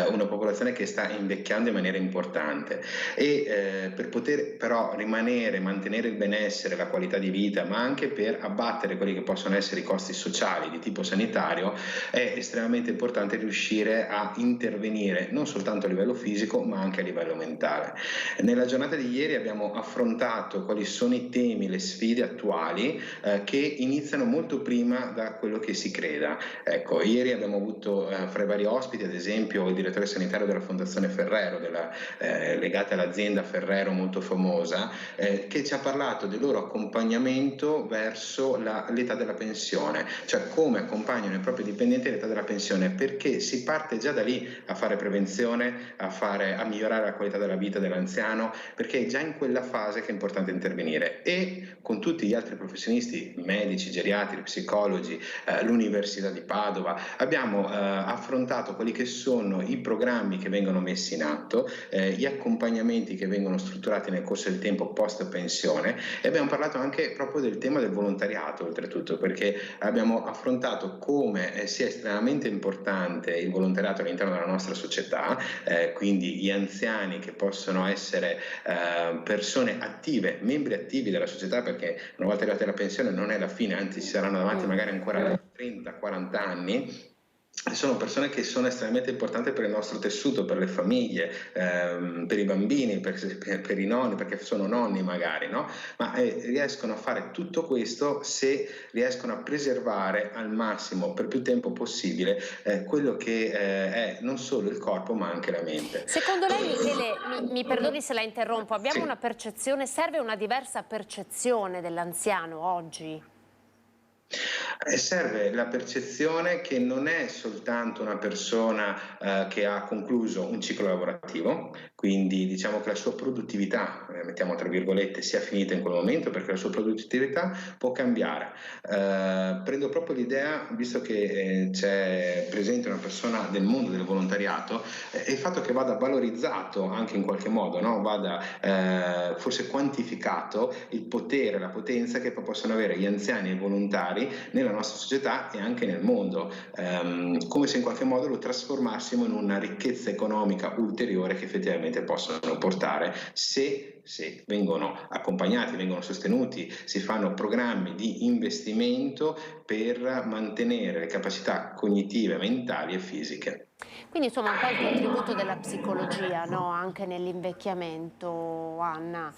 Una popolazione che sta invecchiando in maniera importante e per poter però mantenere il benessere, la qualità di vita, ma anche per abbattere quelli che possono essere i costi sociali di tipo sanitario, è estremamente importante riuscire a intervenire non soltanto a livello fisico ma anche a livello mentale. Nella giornata di ieri abbiamo affrontato quali sono i temi, le sfide attuali che iniziano molto prima da quello che si creda. Ecco, ieri abbiamo avuto fra i vari ospiti ad esempio il direttore sanitario della Fondazione Ferrero, legata all'azienda Ferrero molto famosa, che ci ha parlato del loro accompagnamento verso l'età della pensione, cioè come accompagnano i propri dipendenti all'età della pensione, perché si parte già da lì a fare prevenzione, a migliorare la qualità della vita dell'anziano, perché è già in quella fase che è importante intervenire. E con tutti gli altri professionisti, medici, geriatri, psicologi, l'Università di Padova, abbiamo affrontato quelli che sono i programmi che vengono messi in atto, gli accompagnamenti che vengono strutturati nel corso del tempo post pensione, e abbiamo parlato anche proprio del tema del volontariato, oltretutto, perché abbiamo affrontato come sia estremamente importante il volontariato all'interno della nostra società, quindi gli anziani che possono essere persone attive, membri attivi della società, perché una volta arrivati alla pensione non è la fine, anzi ci saranno davanti magari ancora 30-40 anni. Sono persone che sono estremamente importanti per il nostro tessuto, per le famiglie, per i bambini, per i nonni, perché sono nonni magari, no? Ma riescono a fare tutto questo se riescono a preservare al massimo, per più tempo possibile, quello che è non solo il corpo ma anche la mente. Secondo lei, Michele, mi perdoni se la interrompo, abbiamo Sì. una percezione, serve una diversa percezione dell'anziano oggi? Serve la percezione che non è soltanto una persona che ha concluso un ciclo lavorativo, quindi diciamo che la sua produttività, mettiamo tra virgolette, sia finita in quel momento, perché la sua produttività può cambiare. Prendo proprio l'idea, visto che c'è presente una persona del mondo del volontariato, il fatto che vada valorizzato anche in qualche modo, no? Vada forse quantificato il potere, la potenza che possono avere gli anziani e i volontari nella nostra società e anche nel mondo, come se in qualche modo lo trasformassimo in una ricchezza economica ulteriore che effettivamente possono portare se vengono accompagnati, vengono sostenuti, si fanno programmi di investimento per mantenere le capacità cognitive, mentali e fisiche. Quindi insomma un po' il contributo della psicologia, no? Anche nell'invecchiamento, Anna.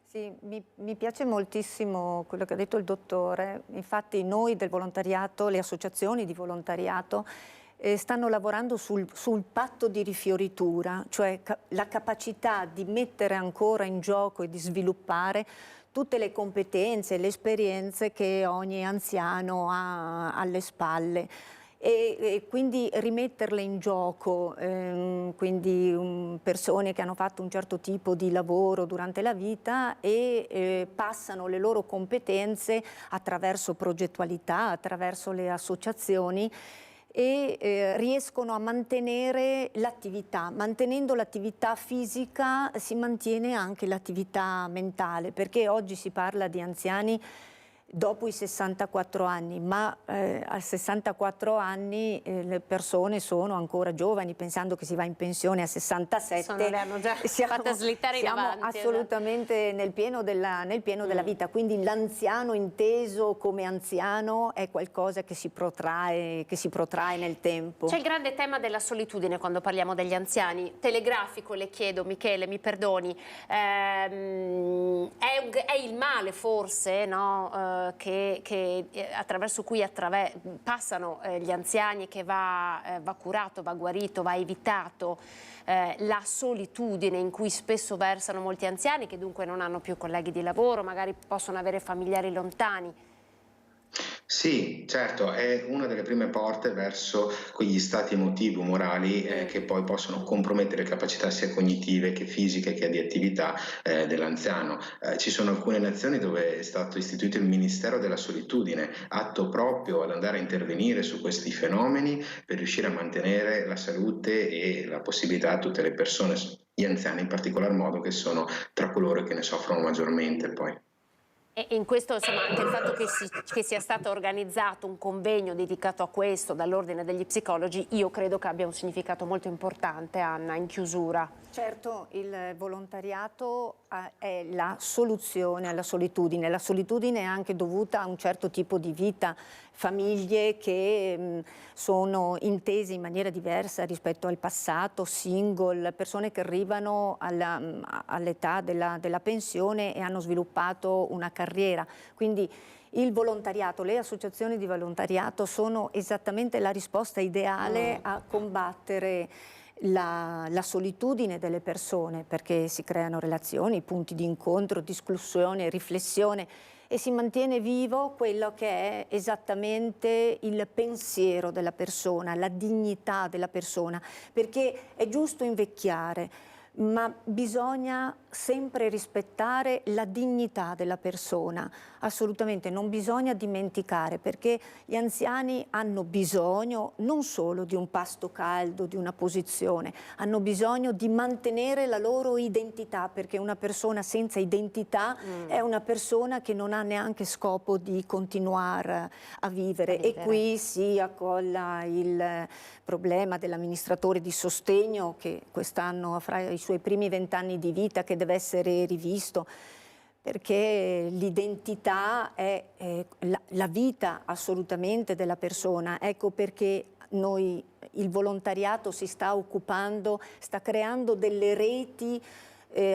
Sì, mi piace moltissimo quello che ha detto il dottore. Infatti noi del volontariato, le associazioni di volontariato stanno lavorando sul patto di rifioritura, cioè la capacità di mettere ancora in gioco e di sviluppare tutte le competenze e le esperienze che ogni anziano ha alle spalle. E quindi rimetterle in gioco, quindi persone che hanno fatto un certo tipo di lavoro durante la vita e passano le loro competenze attraverso progettualità, attraverso le associazioni e riescono a mantenere l'attività. Mantenendo l'attività fisica si mantiene anche l'attività mentale, perché oggi si parla di anziani dopo i 64 anni, ma a 64 anni le persone sono ancora giovani, pensando che si va in pensione a 67. Le hanno già fatte slittare in avanti. Siamo assolutamente nel pieno della vita, quindi l'anziano inteso come anziano è qualcosa che si protrae nel tempo. C'è il grande tema della solitudine quando parliamo degli anziani. Telegrafico, le chiedo, Michele, mi perdoni, è il male forse, no? Che attraverso cui passano gli anziani, che va curato, va guarito, va evitato la solitudine in cui spesso versano molti anziani, che dunque non hanno più colleghi di lavoro, magari possono avere familiari lontani. Sì, certo, è una delle prime porte verso quegli stati emotivi, umorali che poi possono compromettere le capacità sia cognitive che fisiche che di attività dell'anziano. Ci sono alcune nazioni dove è stato istituito il Ministero della Solitudine, atto proprio ad andare a intervenire su questi fenomeni per riuscire a mantenere la salute e la possibilità a tutte le persone, gli anziani in particolar modo, che sono tra coloro che ne soffrono maggiormente poi. E in questo, insomma, anche il fatto che sia stato organizzato un convegno dedicato a questo dall'Ordine degli Psicologi, io credo che abbia un significato molto importante, Anna, in chiusura. Certo, il volontariato è la soluzione alla solitudine. La solitudine è anche dovuta a un certo tipo di vita, famiglie che sono intese in maniera diversa rispetto al passato, single, persone che arrivano all'età della pensione e hanno sviluppato una carriera. Quindi il volontariato, le associazioni di volontariato sono esattamente la risposta ideale a combattere la solitudine delle persone, perché si creano relazioni, punti di incontro, discussione, riflessione e si mantiene vivo quello che è esattamente il pensiero della persona, la dignità della persona, perché è giusto invecchiare, ma bisogna sempre rispettare la dignità della persona, assolutamente non bisogna dimenticare, perché gli anziani hanno bisogno non solo di un pasto caldo, di una posizione, hanno bisogno di mantenere la loro identità, perché una persona senza identità è una persona che non ha neanche scopo di continuare a vivere. E qui si accolla il problema dell'amministratore di sostegno che quest'anno avrà i suoi primi 20 anni di vita, che deve essere rivisto, perché l'identità è la vita assolutamente della persona. Ecco perché il volontariato si sta occupando, sta creando delle reti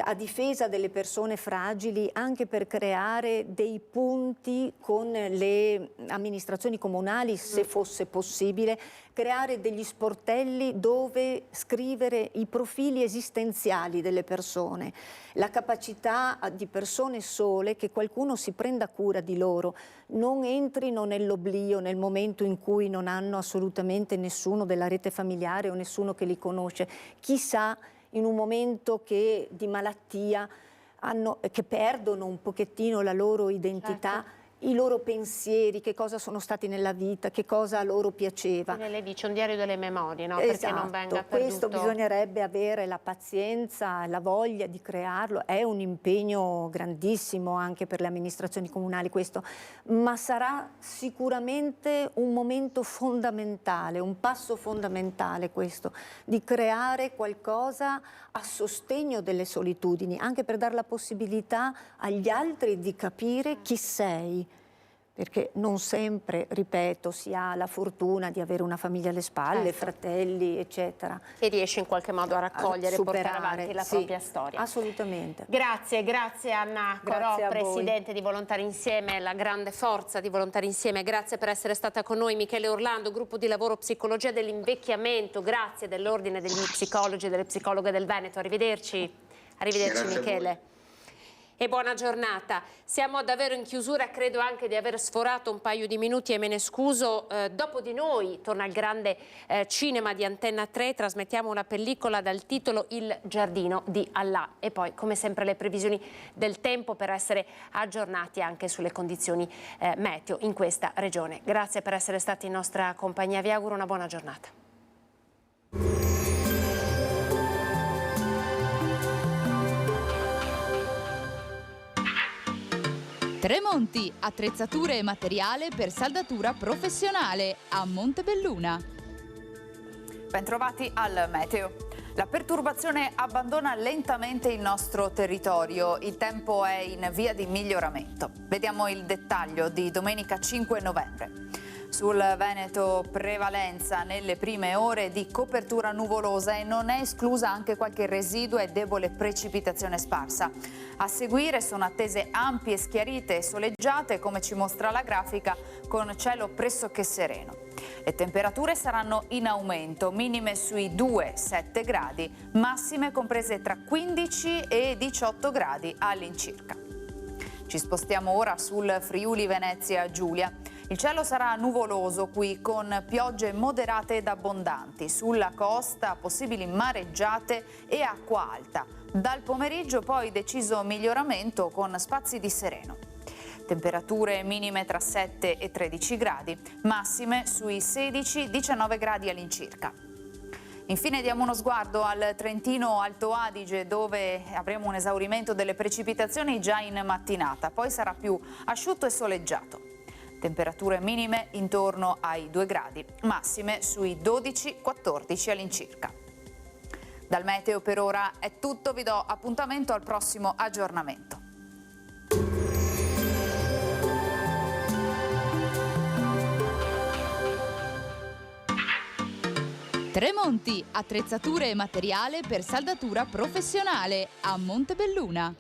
a difesa delle persone fragili, anche per creare dei punti con le amministrazioni comunali, se fosse possibile, creare degli sportelli dove scrivere i profili esistenziali delle persone, la capacità di persone sole che qualcuno si prenda cura di loro, non entrino nell'oblio nel momento in cui non hanno assolutamente nessuno della rete familiare o nessuno che li conosce. Chissà, in un momento di malattia, che perdono un pochettino la loro identità, certo, i loro pensieri, che cosa sono stati nella vita, che cosa a loro piaceva. Quindi lei dice un diario delle memorie, no? Esatto, perché non venga perduto. Questo bisognerebbe avere la pazienza, la voglia di crearlo, è un impegno grandissimo anche per le amministrazioni comunali questo, ma sarà sicuramente un momento fondamentale, un passo fondamentale questo, di creare qualcosa a sostegno delle solitudini, anche per dare la possibilità agli altri di capire chi sei. Perché non sempre, ripeto, si ha la fortuna di avere una famiglia alle spalle, certo, fratelli, eccetera. E riesce in qualche modo a raccogliere e portare avanti la propria storia. Assolutamente. Grazie Anna Corò, Presidente di Volontari Insieme, la grande forza di Volontari Insieme. Grazie per essere stata con noi. Michele Orlando, gruppo di lavoro Psicologia dell'Invecchiamento. Grazie dell'Ordine degli Psicologi e delle Psicologhe del Veneto. Arrivederci. Arrivederci Michele. E buona giornata. Siamo davvero in chiusura, credo anche di aver sforato un paio di minuti e me ne scuso. Dopo di noi torna il grande cinema di Antenna 3, trasmettiamo una pellicola dal titolo Il giardino di Allah e poi come sempre le previsioni del tempo per essere aggiornati anche sulle condizioni meteo in questa regione. Grazie per essere stati in nostra compagnia, vi auguro una buona giornata. Tremonti, attrezzature e materiale per saldatura professionale a Montebelluna. Bentrovati al meteo. La perturbazione abbandona lentamente il nostro territorio, il tempo è in via di miglioramento. Vediamo il dettaglio di domenica 5 novembre. Sul Veneto prevalenza nelle prime ore di copertura nuvolosa e non è esclusa anche qualche residua e debole precipitazione sparsa. A seguire sono attese ampie schiarite e soleggiate, come ci mostra la grafica, con cielo pressoché sereno. Le temperature saranno in aumento, minime sui 2-7 gradi, massime comprese tra 15 e 18 gradi all'incirca. Ci spostiamo ora sul Friuli Venezia Giulia. Il cielo sarà nuvoloso qui con piogge moderate ed abbondanti. Sulla costa possibili mareggiate e acqua alta. Dal pomeriggio poi deciso miglioramento con spazi di sereno. Temperature minime tra 7 e 13 gradi, massime sui 16-19 gradi all'incirca. Infine diamo uno sguardo al Trentino Alto Adige, dove avremo un esaurimento delle precipitazioni già in mattinata, poi sarà più asciutto e soleggiato. Temperature minime intorno ai 2 gradi, massime sui 12-14 all'incirca. Dal meteo per ora è tutto, vi do appuntamento al prossimo aggiornamento. Tremonti, attrezzature e materiale per saldatura professionale a Montebelluna.